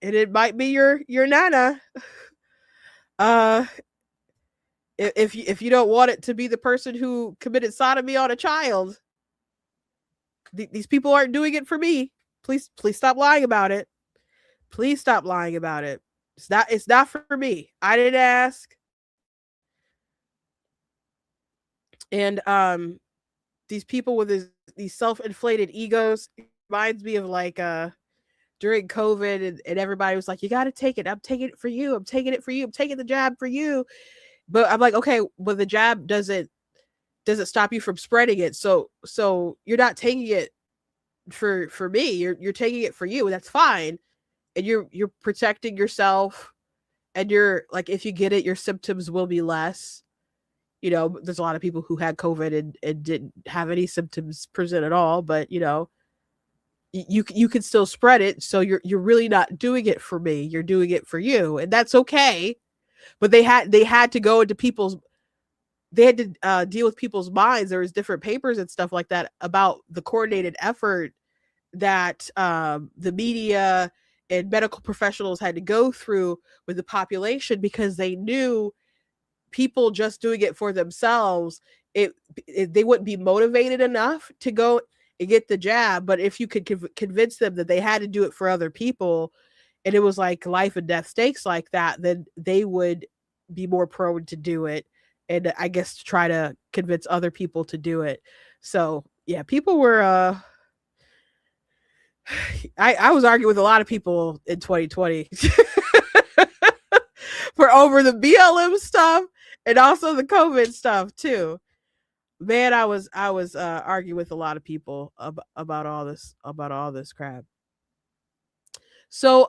and it might be your nana. If you don't want it to be the person who committed sodomy on a child, these people aren't doing it for me. Please stop lying about it. Please stop lying about it. It's not for me. I didn't ask. And these people with these self-inflated egos reminds me of like during COVID, and everybody was like, you got to take it. I'm taking it for you. I'm taking it for you. I'm taking the jab for you. But I'm like, okay, well, the jab doesn't stop you from spreading it. So you're not taking it for me. You're taking it for you. And that's fine. And you're protecting yourself. And you're like, if you get it, your symptoms will be less. You know, there's a lot of people who had COVID and didn't have any symptoms present at all, but you know, you can still spread it. So you're really not doing it for me. You're doing it for you, and that's okay. But they had to go into people's, they had to deal with people's minds. There was different papers and stuff like that about the coordinated effort that the media and medical professionals had to go through with the population, because they knew people just doing it for themselves, they wouldn't be motivated enough to go and get the jab. But if you could convince them that they had to do it for other people, and it was like life and death stakes like that, then they would be more prone to do it, and I guess to try to convince other people to do it. So yeah, people were I was arguing with a lot of people in 2020 for over the BLM stuff and also the COVID stuff too. Man, I was arguing with a lot of people about all this crap. So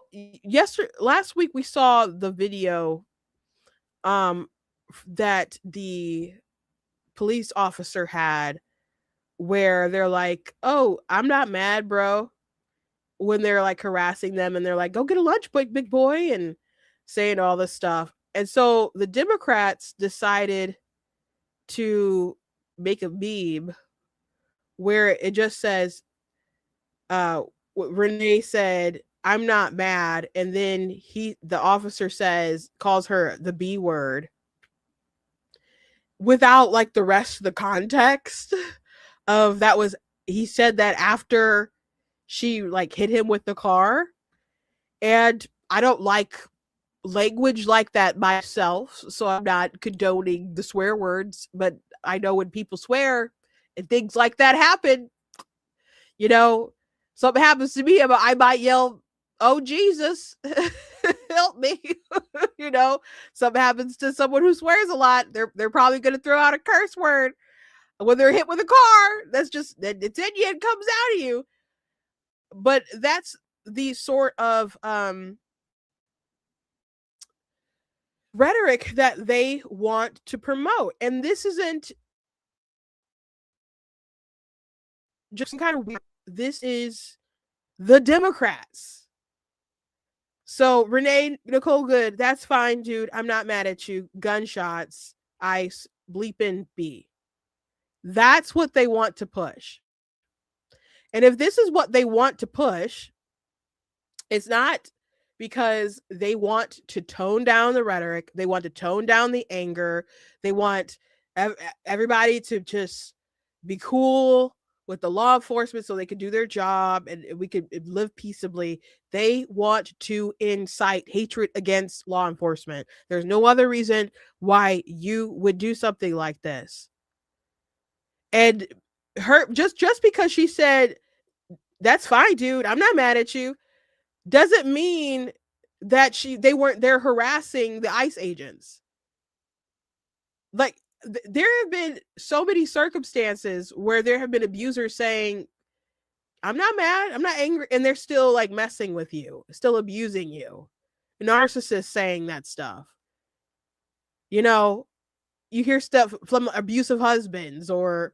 last week we saw the video that the police officer had, where they're like, "Oh, I'm not mad, bro," when they're like harassing them, and they're like, "Go get a lunch break, big boy," and saying all this stuff. And so the Democrats decided to make a meme where it just says, Renee said, "I'm not mad," and then the officer calls her the B word, without like the rest of the context of that was, he said that after she like hit him with the car. And I don't like language like that myself, so I'm not condoning the swear words, but I know when people swear and things like that happen, you know, something happens to me, I might yell, "Oh Jesus, help me." You know, something happens to someone who swears a lot, they're probably going to throw out a curse word when they're hit with a car. That's just, it's in you and comes out of you. But that's the sort of rhetoric that they want to promote. And this isn't just some kind of weird, this is the Democrats. So Renee Nicole Good, that's fine, dude. I'm not mad at you. Gunshots, ICE, bleeping B. That's what they want to push. And if this is what they want to push, it's not because they want to tone down the rhetoric. They want to tone down the anger. They want everybody to just be cool with the law enforcement so they can do their job and we can live peaceably. They want to incite hatred against law enforcement. There's no other reason why you would do something like this. And her just because she said, "That's fine, dude, I'm not mad at you," doesn't mean that they weren't there harassing the ICE agents. Like there have been so many circumstances where there have been abusers saying, I'm not mad. I'm not angry. And they're still like messing with you, still abusing you. Narcissists saying that stuff. You know, you hear stuff from abusive husbands or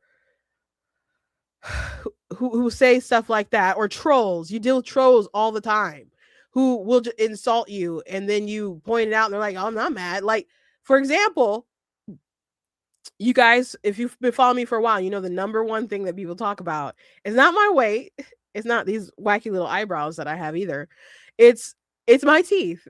who say stuff like that, or trolls. You deal with trolls all the time who will insult you, and then you point it out and they're like, oh, I'm not mad. Like, for example, you guys, if you've been following me for a while, you know the number one thing that people talk about is not my weight. It's not these wacky little eyebrows that I have either. It's my teeth.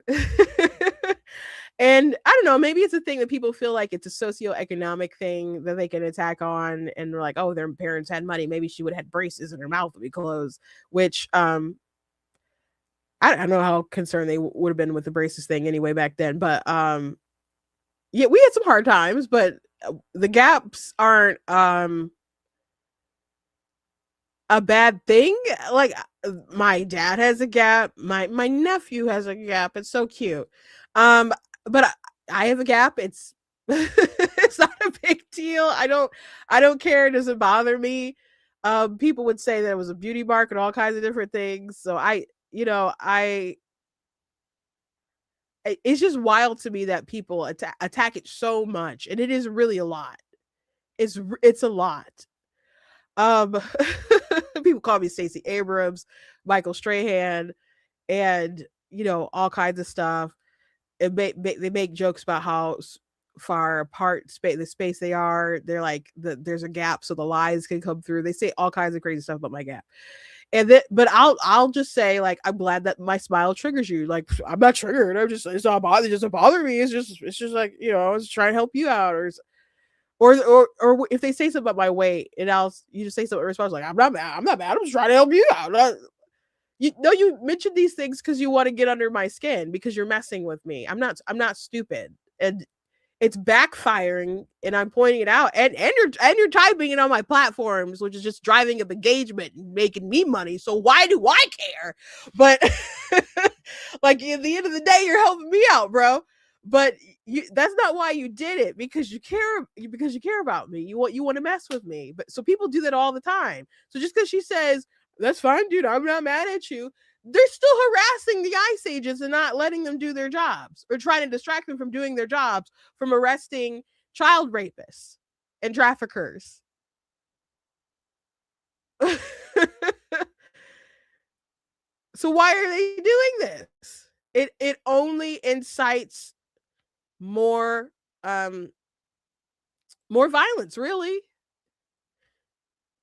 And I don't know, maybe it's a thing that people feel like it's a socioeconomic thing that they can attack on, and they're like, oh, their parents had money. Maybe she would have had braces and her mouth would be closed, which I don't know how concerned they would have been with the braces thing anyway back then. But yeah, we had some hard times, but the gaps aren't a bad thing. Like, my dad has a gap, my nephew has a gap. It's so cute. But I have a gap. It's it's not a big deal. I don't care. It doesn't bother me. People would say that it was a beauty mark and all kinds of different things. So it's just wild to me that people attack it so much, and it is really a lot. It's a lot. People call me Stacey Abrams, Michael Strahan, and all kinds of stuff. They make jokes about how far apart the space they are. They're like, there's a gap so the lies can come through. They say all kinds of crazy stuff about my gap. And then, but I'll just say, like, I'm glad that my smile triggers you. Like, I'm not triggered. It's not bother. It doesn't bother me. It's just like, I was trying to help you out, or if they say something about my weight, and you just say something in response like, I'm not mad. I'm just trying to help you out. You mentioned these things because you want to get under my skin, because you're messing with me. I'm not stupid, and it's backfiring, and I'm pointing it out, and you're typing it on my platforms, which is just driving up engagement and making me money. So why do I care? But like, at the end of the day, you're helping me out, bro. But that's not why you did it, because you care about me. You want to mess with me. But so people do that all the time. So just because she says, that's fine, dude, I'm not mad at you, they're still harassing the ICE agents and not letting them do their jobs, or trying to distract them from doing their jobs, from arresting child rapists and traffickers. So why are they doing this? It only incites more violence, really.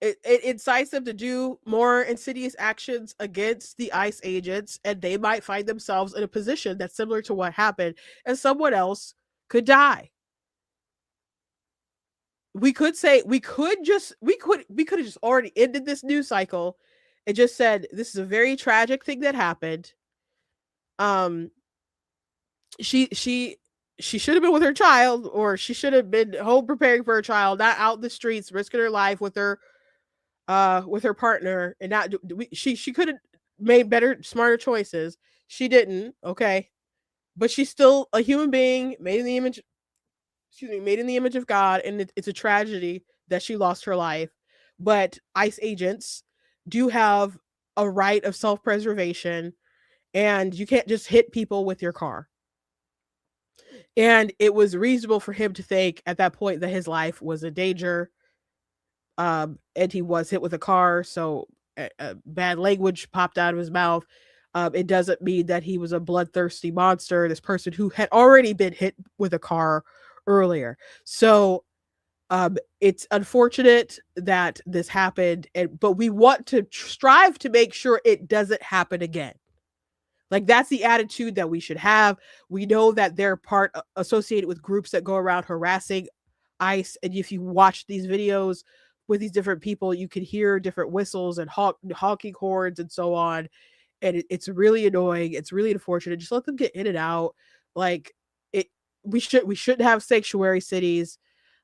It incites them to do more insidious actions against the ICE agents, and they might find themselves in a position that's similar to what happened, and someone else could die. We could have just already ended this news cycle and just said, this is a very tragic thing that happened. She should have been with her child, or she should have been home preparing for her child, not out in the streets risking her life with her partner. And not she could have made better, smarter choices. She didn't. Okay, but she's still a human being, made in the image of God, and it's a tragedy that she lost her life. But ICE agents do have a right of self-preservation, and you can't just hit people with your car. And it was reasonable for him to think at that point that his life was in danger. And he was hit with a car, so bad language popped out of his mouth. It doesn't mean that he was a bloodthirsty monster, this person who had already been hit with a car earlier. So it's unfortunate that this happened, but we want to strive to make sure it doesn't happen again. Like, that's the attitude that we should have. We know that they're associated with groups that go around harassing ICE. And if you watch these videos with these different people, you can hear different whistles and honking horns and so on. And it's really annoying. It's really unfortunate. Just let them get in and out. Like, we shouldn't have sanctuary cities.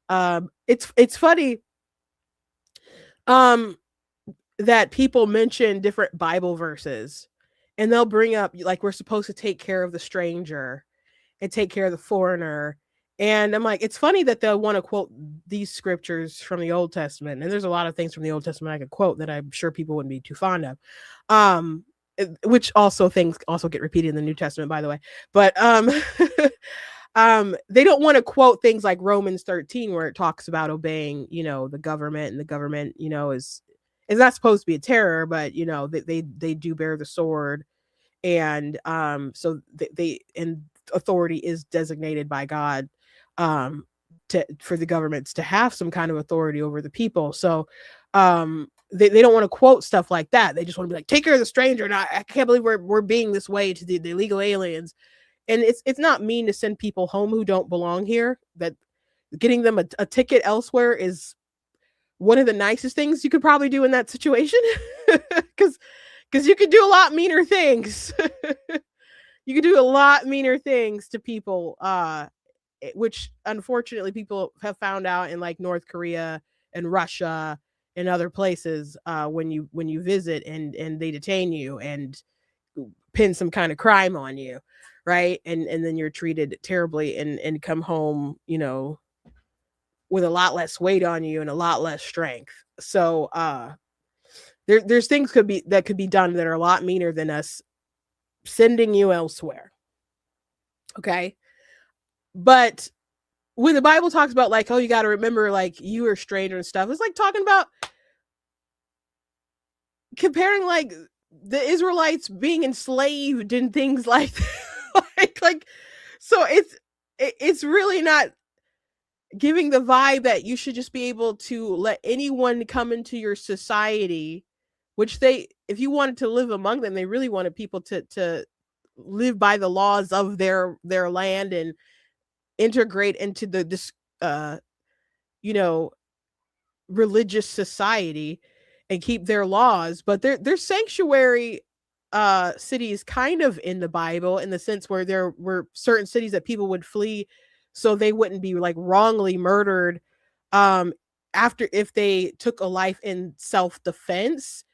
It's funny that people mention different Bible verses, and they'll bring up, like, we're supposed to take care of the stranger and take care of the foreigner And I'm like, it's funny that they'll want to quote these scriptures from the Old Testament. And there's a lot of things from the Old Testament I could quote that I'm sure people wouldn't be too fond of. Which also things also get repeated in the New Testament, by the way. But they don't want to quote things like Romans 13, where it talks about obeying, the government, and the government, is not supposed to be a terror, but they do bear the sword. And so they and authority is designated by God for the governments to have some kind of authority over the people. So they don't want to quote stuff like that. They just want to be like, take care of the stranger. And I can't believe we're being this way to the illegal aliens. And it's not mean to send people home who don't belong here. That getting them a ticket elsewhere is one of the nicest things you could probably do in that situation. Because you could do a lot meaner things. You could do a lot meaner things to people, which unfortunately people have found out in like North Korea and Russia and other places when you visit and they detain you and pin some kind of crime on you, right? And then you're treated terribly and come home, with a lot less weight on you and a lot less strength. So there's things that could be done that are a lot meaner than us sending you elsewhere. Okay. But when the Bible talks about like, oh, you got to remember like you are a stranger and stuff, it's like talking about comparing like the Israelites being enslaved and things like like so it's really not giving the vibe that you should just be able to let anyone come into your society, which if you wanted to live among them, they really wanted people to live by the laws of their land and integrate into this religious society and keep their laws. But their sanctuary cities kind of in the Bible, in the sense where there were certain cities that people would flee so they wouldn't be like wrongly murdered after if they took a life in self-defense.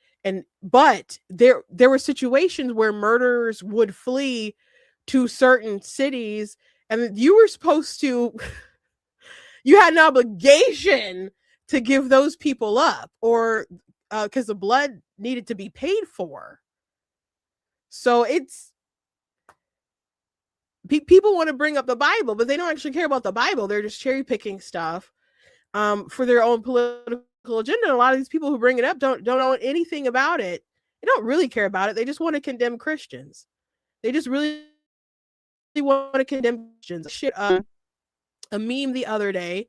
But there were situations where murderers would flee to certain cities, and you were supposed to you had an obligation to give those people up, or because the blood needed to be paid for. So it's people want to bring up the Bible, but they don't actually care about the Bible. They're just cherry picking stuff for their own political agenda. And a lot of these people who bring it up don't know anything about it. They don't really care about it. They just want to condemn Christians. They just really want to condemn Christians. Shit, a meme the other day,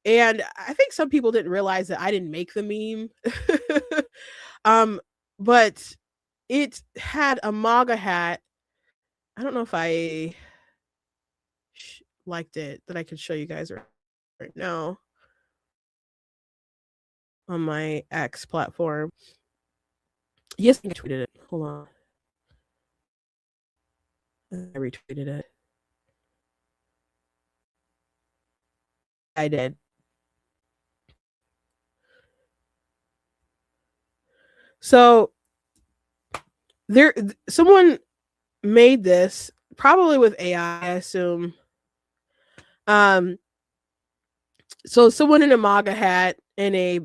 and I think some people didn't realize that I didn't make the meme. But it had a MAGA hat. I don't know if I liked it, that I could show you guys right now on my X platform. Yes, I tweeted it. Hold on. I retweeted it. I did. So someone made this probably with AI, I assume. So someone in a MAGA hat and a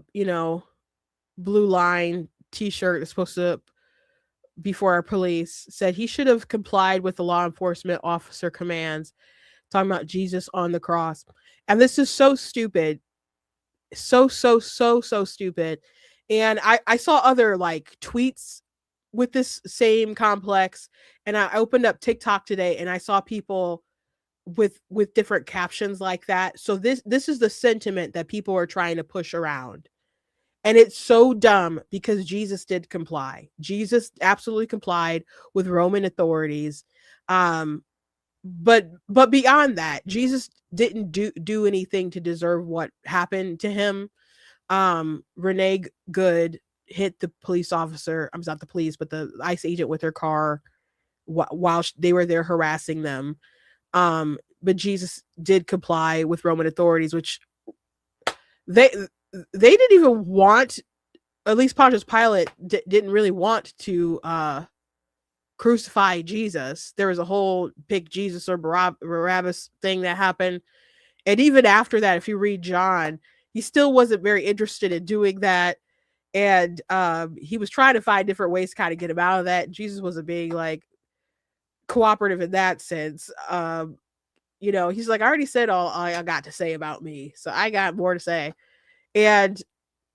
blue line t-shirt is supposed to be for our police said he should have complied with the law enforcement officer commands, talking about Jesus on the cross. And this is so stupid. So stupid. And I saw other like tweets with this same complex, and I opened up TikTok today and I saw people with different captions like that. So this is the sentiment that people are trying to push around. And it's so dumb because Jesus did comply. Jesus absolutely complied with Roman authorities. But beyond that, Jesus didn't do anything to deserve what happened to him. Renee Good hit the police officer. I'm not the police, but the ICE agent with her car while they were there harassing them. But Jesus did comply with Roman authorities, which they didn't even want. At least Pontius Pilate didn't really want to crucify Jesus. There was a whole pick Jesus or Barabbas thing that happened. And even after that, if you read John, he still wasn't very interested in doing that. And he was trying to find different ways to kind of get him out of that. Jesus wasn't being like cooperative in that sense. He's like, I already said all I got to say about me, so I got more to say. And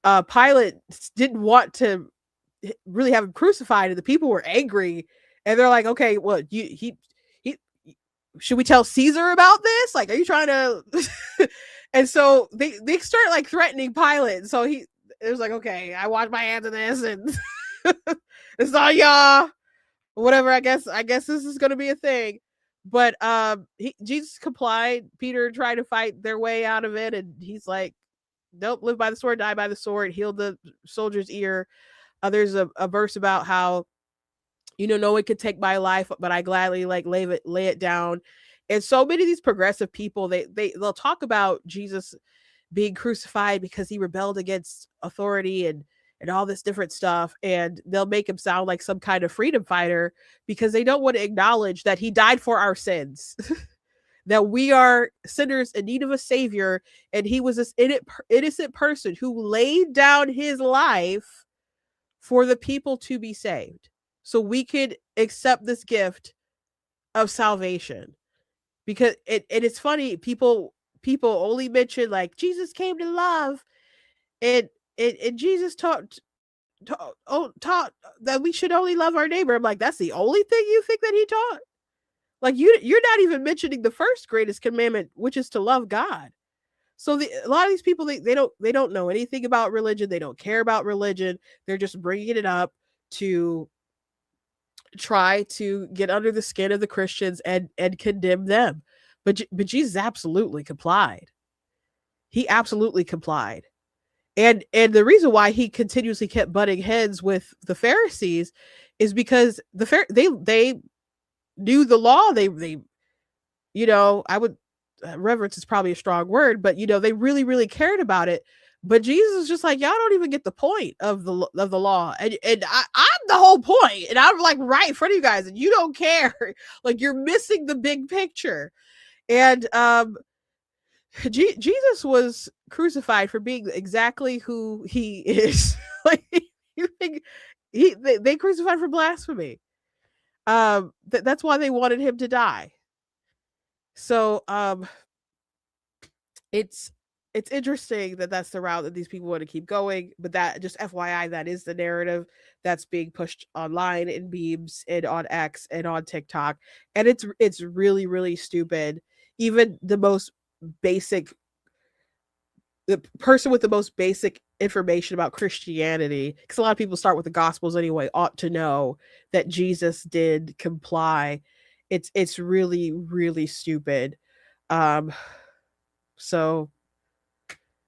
Pilate didn't want to really have him crucified, and the people were angry, and they're like, okay, well, he should we tell Caesar about this? Like, are you trying to and so they start like threatening Pilate. So it was like, okay, I wash my hands of this, and it's all y'all, whatever. I guess this is gonna be a thing. But Jesus complied. Peter tried to fight their way out of it, and he's like, nope, live by the sword, die by the sword, heal the soldier's ear. There's a verse about how, no one could take my life, but I gladly like lay it down. And so many of these progressive people, they'll talk about Jesus being crucified because he rebelled against authority and all this different stuff. And they'll make him sound like some kind of freedom fighter because they don't want to acknowledge that he died for our sins, that we are sinners in need of a savior. And he was this innocent person who laid down his life for the people to be saved. So we could accept this gift of salvation. Because it's funny, people only mention like Jesus came to love, and Jesus taught that we should only love our neighbor. I'm like, that's the only thing you think that he taught? Like, you're not even mentioning the first greatest commandment, which is to love God. So a lot of these people, they don't know anything about religion. They don't care about religion. They're just bringing it up to try to get under the skin of the Christians and condemn them. But Jesus absolutely complied. He absolutely complied. And the reason why he continuously kept butting heads with the Pharisees is because they knew the law. They I would reverence is probably a strong word, but they really, really cared about it. But Jesus is just like, y'all don't even get the point of the law, and I'm the whole point, and I'm like right in front of you guys, and you don't care. Like, you're missing the big picture. And Jesus was crucified for being exactly who he is. Like, they crucified for blasphemy. That's why they wanted him to die. So it's interesting that that's the route that these people want to keep going. But that, just FYI, that is the narrative that's being pushed online in memes and on X and on TikTok. And it's really, really stupid. Even the person with the most basic information about Christianity, because a lot of people start with the Gospels anyway, ought to know that Jesus did comply. It's really, really stupid. So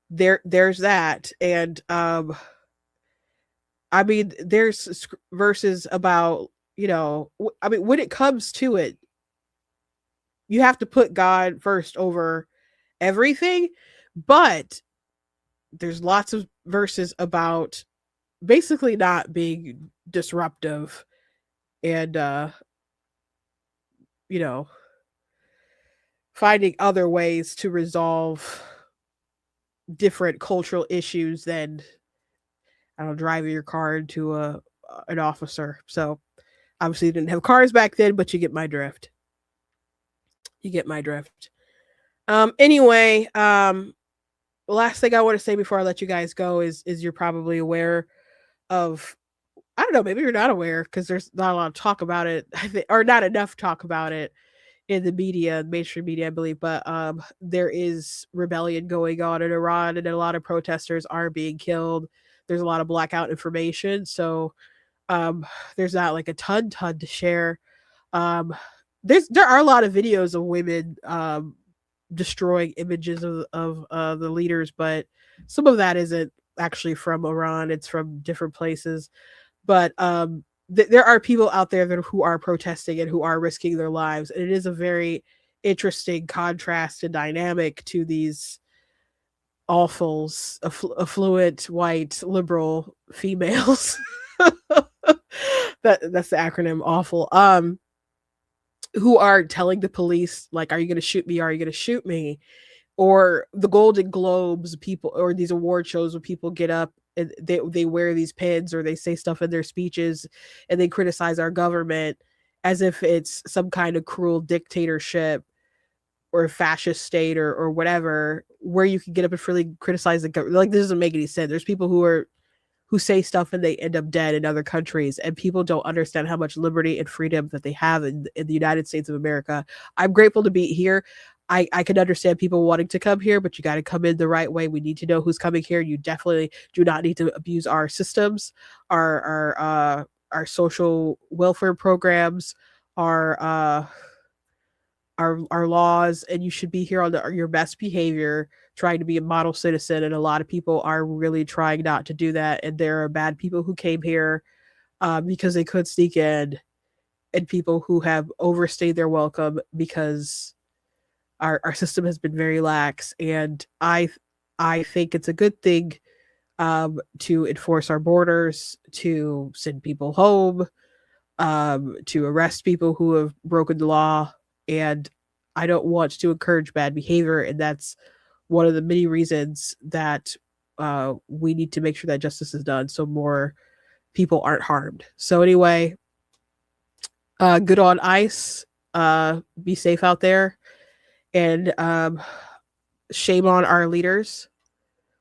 there's that. And I mean, there's verses about, when it comes to it, you have to put God first over everything. But there's lots of verses about basically not being disruptive and finding other ways to resolve different cultural issues than, I don't know, driving your car into an officer. So obviously you didn't have cars back then, but you get my drift. Anyway, last thing I want to say before I let you guys go is you're probably aware of, I don't know, maybe you're not aware because there's not a lot of talk about it, or not enough talk about it in the media, mainstream media, I believe. But there is rebellion going on in Iran, and a lot of protesters are being killed. There's a lot of blackout information, so there's not like a ton to share. There are a lot of videos of women destroying images of the leaders, but some of that isn't actually from Iran. It's from different places. But there are people out there who are protesting and who are risking their lives. And it is a very interesting contrast and dynamic to these awfuls, affluent, white, liberal females That's the acronym. Awful. Who are telling the police, like, are you going to shoot me? Are you going to shoot me? Or the Golden Globes, people, or these award shows where people get up and they wear these pins or they say stuff in their speeches and they criticize our government as if it's some kind of cruel dictatorship or fascist state or whatever, where you can get up and freely criticize the government. Like, this doesn't make any sense. There's people who say stuff and they end up dead in other countries, and people don't understand how much liberty and freedom that they have in the United States of America. I'm grateful to be here. I can understand people wanting to come here, but you got to come in the right way. We need to know who's coming here. You definitely do not need to abuse our systems, our social welfare programs, our laws, and you should be here on your best behavior, trying to be a model citizen. And a lot of people are really trying not to do that. And there are bad people who came here because they could sneak in, and people who have overstayed their welcome because our system has been very lax. And I think it's a good thing to enforce our borders, to send people home, to arrest people who have broken the law. And I don't want to encourage bad behavior. And that's one of the many reasons that we need to make sure that justice is done so more people aren't harmed. So anyway, good on ICE. Be safe out there. And shame on our leaders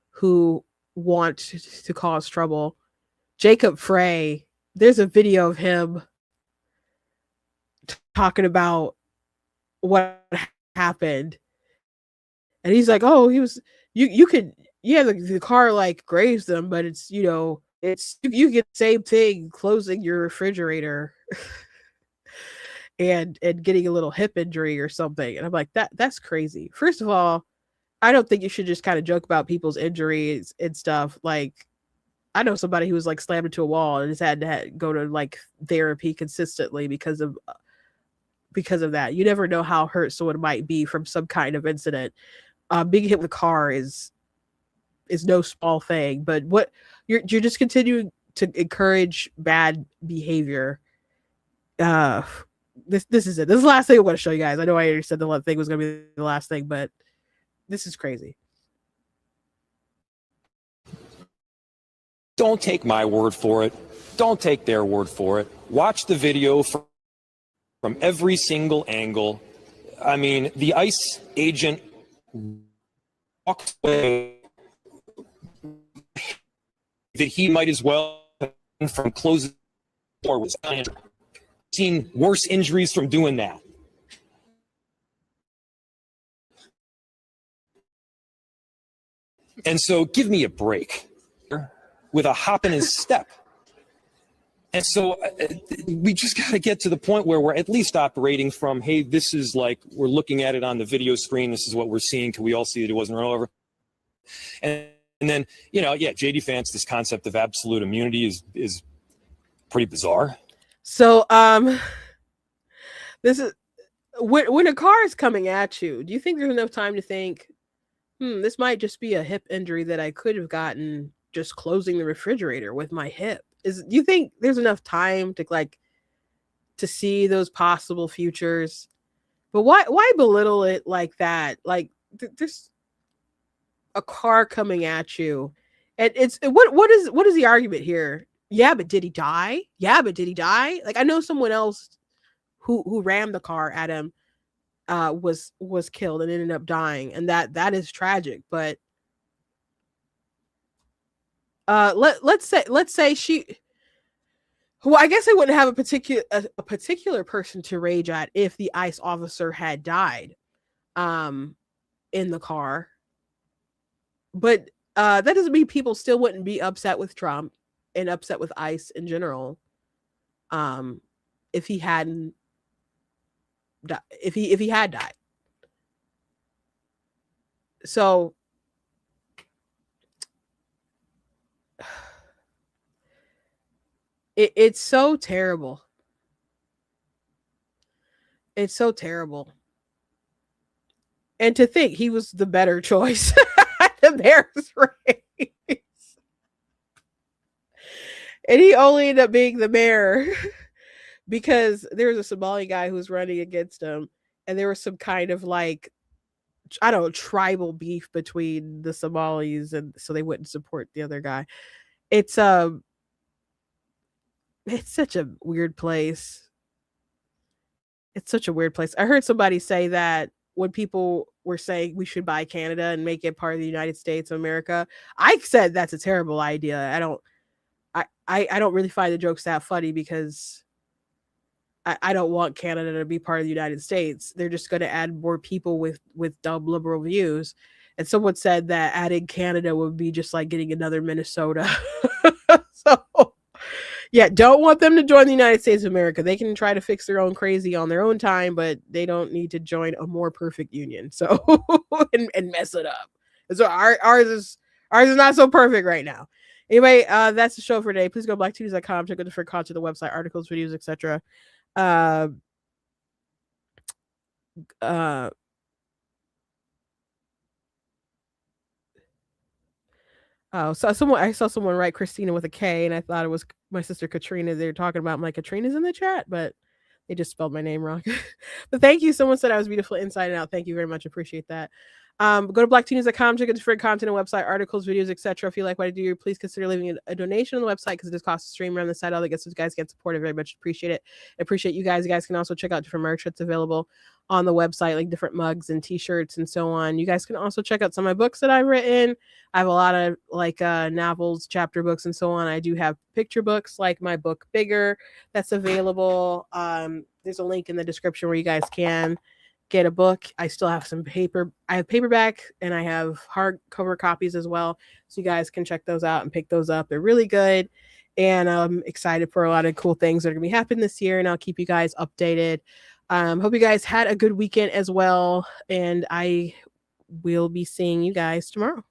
who want to cause trouble. Jacob Frey, there's a video of him talking about what happened, and he's like, oh, he was you could, yeah, the car like grazed them, but it's, you know, it's you get the same thing closing your refrigerator and getting a little hip injury or something. And I'm like, that's crazy. First of all, I don't think you should just kind of joke about people's injuries and stuff. Like, I know somebody who was like slammed into a wall and has had to go to like therapy consistently because of that. You never know how hurt someone might be from some kind of incident. Being hit with a car is no small thing, but what you're just continuing to encourage bad behavior. This is it. This is the last thing I want to show you guys. I know I already said the thing was going to be the last thing, but this is crazy. Don't take my word for it. Don't take their word for it. Watch the video from every single angle. I mean, the ICE agent walks away that he might as well from closing the door was seen worse injuries from doing that. And so give me a break with a hop in his step. And so we just got to get to the point where we're at least operating from, hey, this is like, we're looking at it on the video screen. This is what we're seeing. Can we all see that it wasn't run over? And then, you know, yeah, JD Vance, this concept of absolute immunity is pretty bizarre. So, this is when a car is coming at you, do you think there's enough time to think, this might just be a hip injury that I could have gotten just closing the refrigerator with my hip? Do you think there's enough time to see those possible futures? But why belittle it like that? Like, there's a car coming at you, and it's what is the argument here? Yeah, but did he die? Yeah, but did he die? Like, I know someone else who rammed the car at him was killed and ended up dying, and that is tragic. But let's say she, well, I guess I wouldn't have a particular person to rage at if the ICE officer had died in the car. But that doesn't mean people still wouldn't be upset with Trump and upset with ICE in general. If he hadn't, if he had died. So it's so terrible. It's so terrible. And to think he was the better choice at the Bears race. And he only ended up being the mayor because there was a Somali guy who was running against him, and there was some kind of like, I don't know, tribal beef between the Somalis, and so they wouldn't support the other guy. It's such a weird place. It's such a weird place. I heard somebody say that when people were saying we should buy Canada and make it part of the United States of America, I said that's a terrible idea. I don't really find the jokes that funny because I don't want Canada to be part of the United States. They're just going to add more people with dumb liberal views. And someone said that adding Canada would be just like getting another Minnesota. So, yeah, don't want them to join the United States of America. They can try to fix their own crazy on their own time, but they don't need to join a more perfect union. So, and mess it up. So ours is not so perfect right now. Anyway, that's the show for today. Please go to blacktitties.com, check out different content, the website, articles, videos, etc. Oh, so I saw someone write Christina with a K, and I thought it was my sister Katrina. They were talking about. I'm like, Katrina's in the chat, but they just spelled my name wrong. But thank you. Someone said I was beautiful inside and out. Thank you very much. Appreciate that. Go to blacktitties.com, check out different content, website, articles, videos, etc. If you like what I do, please consider leaving a donation on the website because it does cost a stream around the site. All that gets you guys get supported. Very much appreciate it. I appreciate you guys. You guys can also check out different merch that's available on the website, like different mugs and t-shirts and so on. You guys can also check out some of my books that I've written. I have a lot of like novels, chapter books, and so on. I do have picture books like my book Bigger that's available. There's a link in the description where you guys can get a book. I still have some paper. I have paperback and I have hardcover copies as well. So you guys can check those out and pick those up. They're really good. And I'm excited for a lot of cool things that are going to be happening this year. And I'll keep you guys updated. Hope you guys had a good weekend as well. And I will be seeing you guys tomorrow.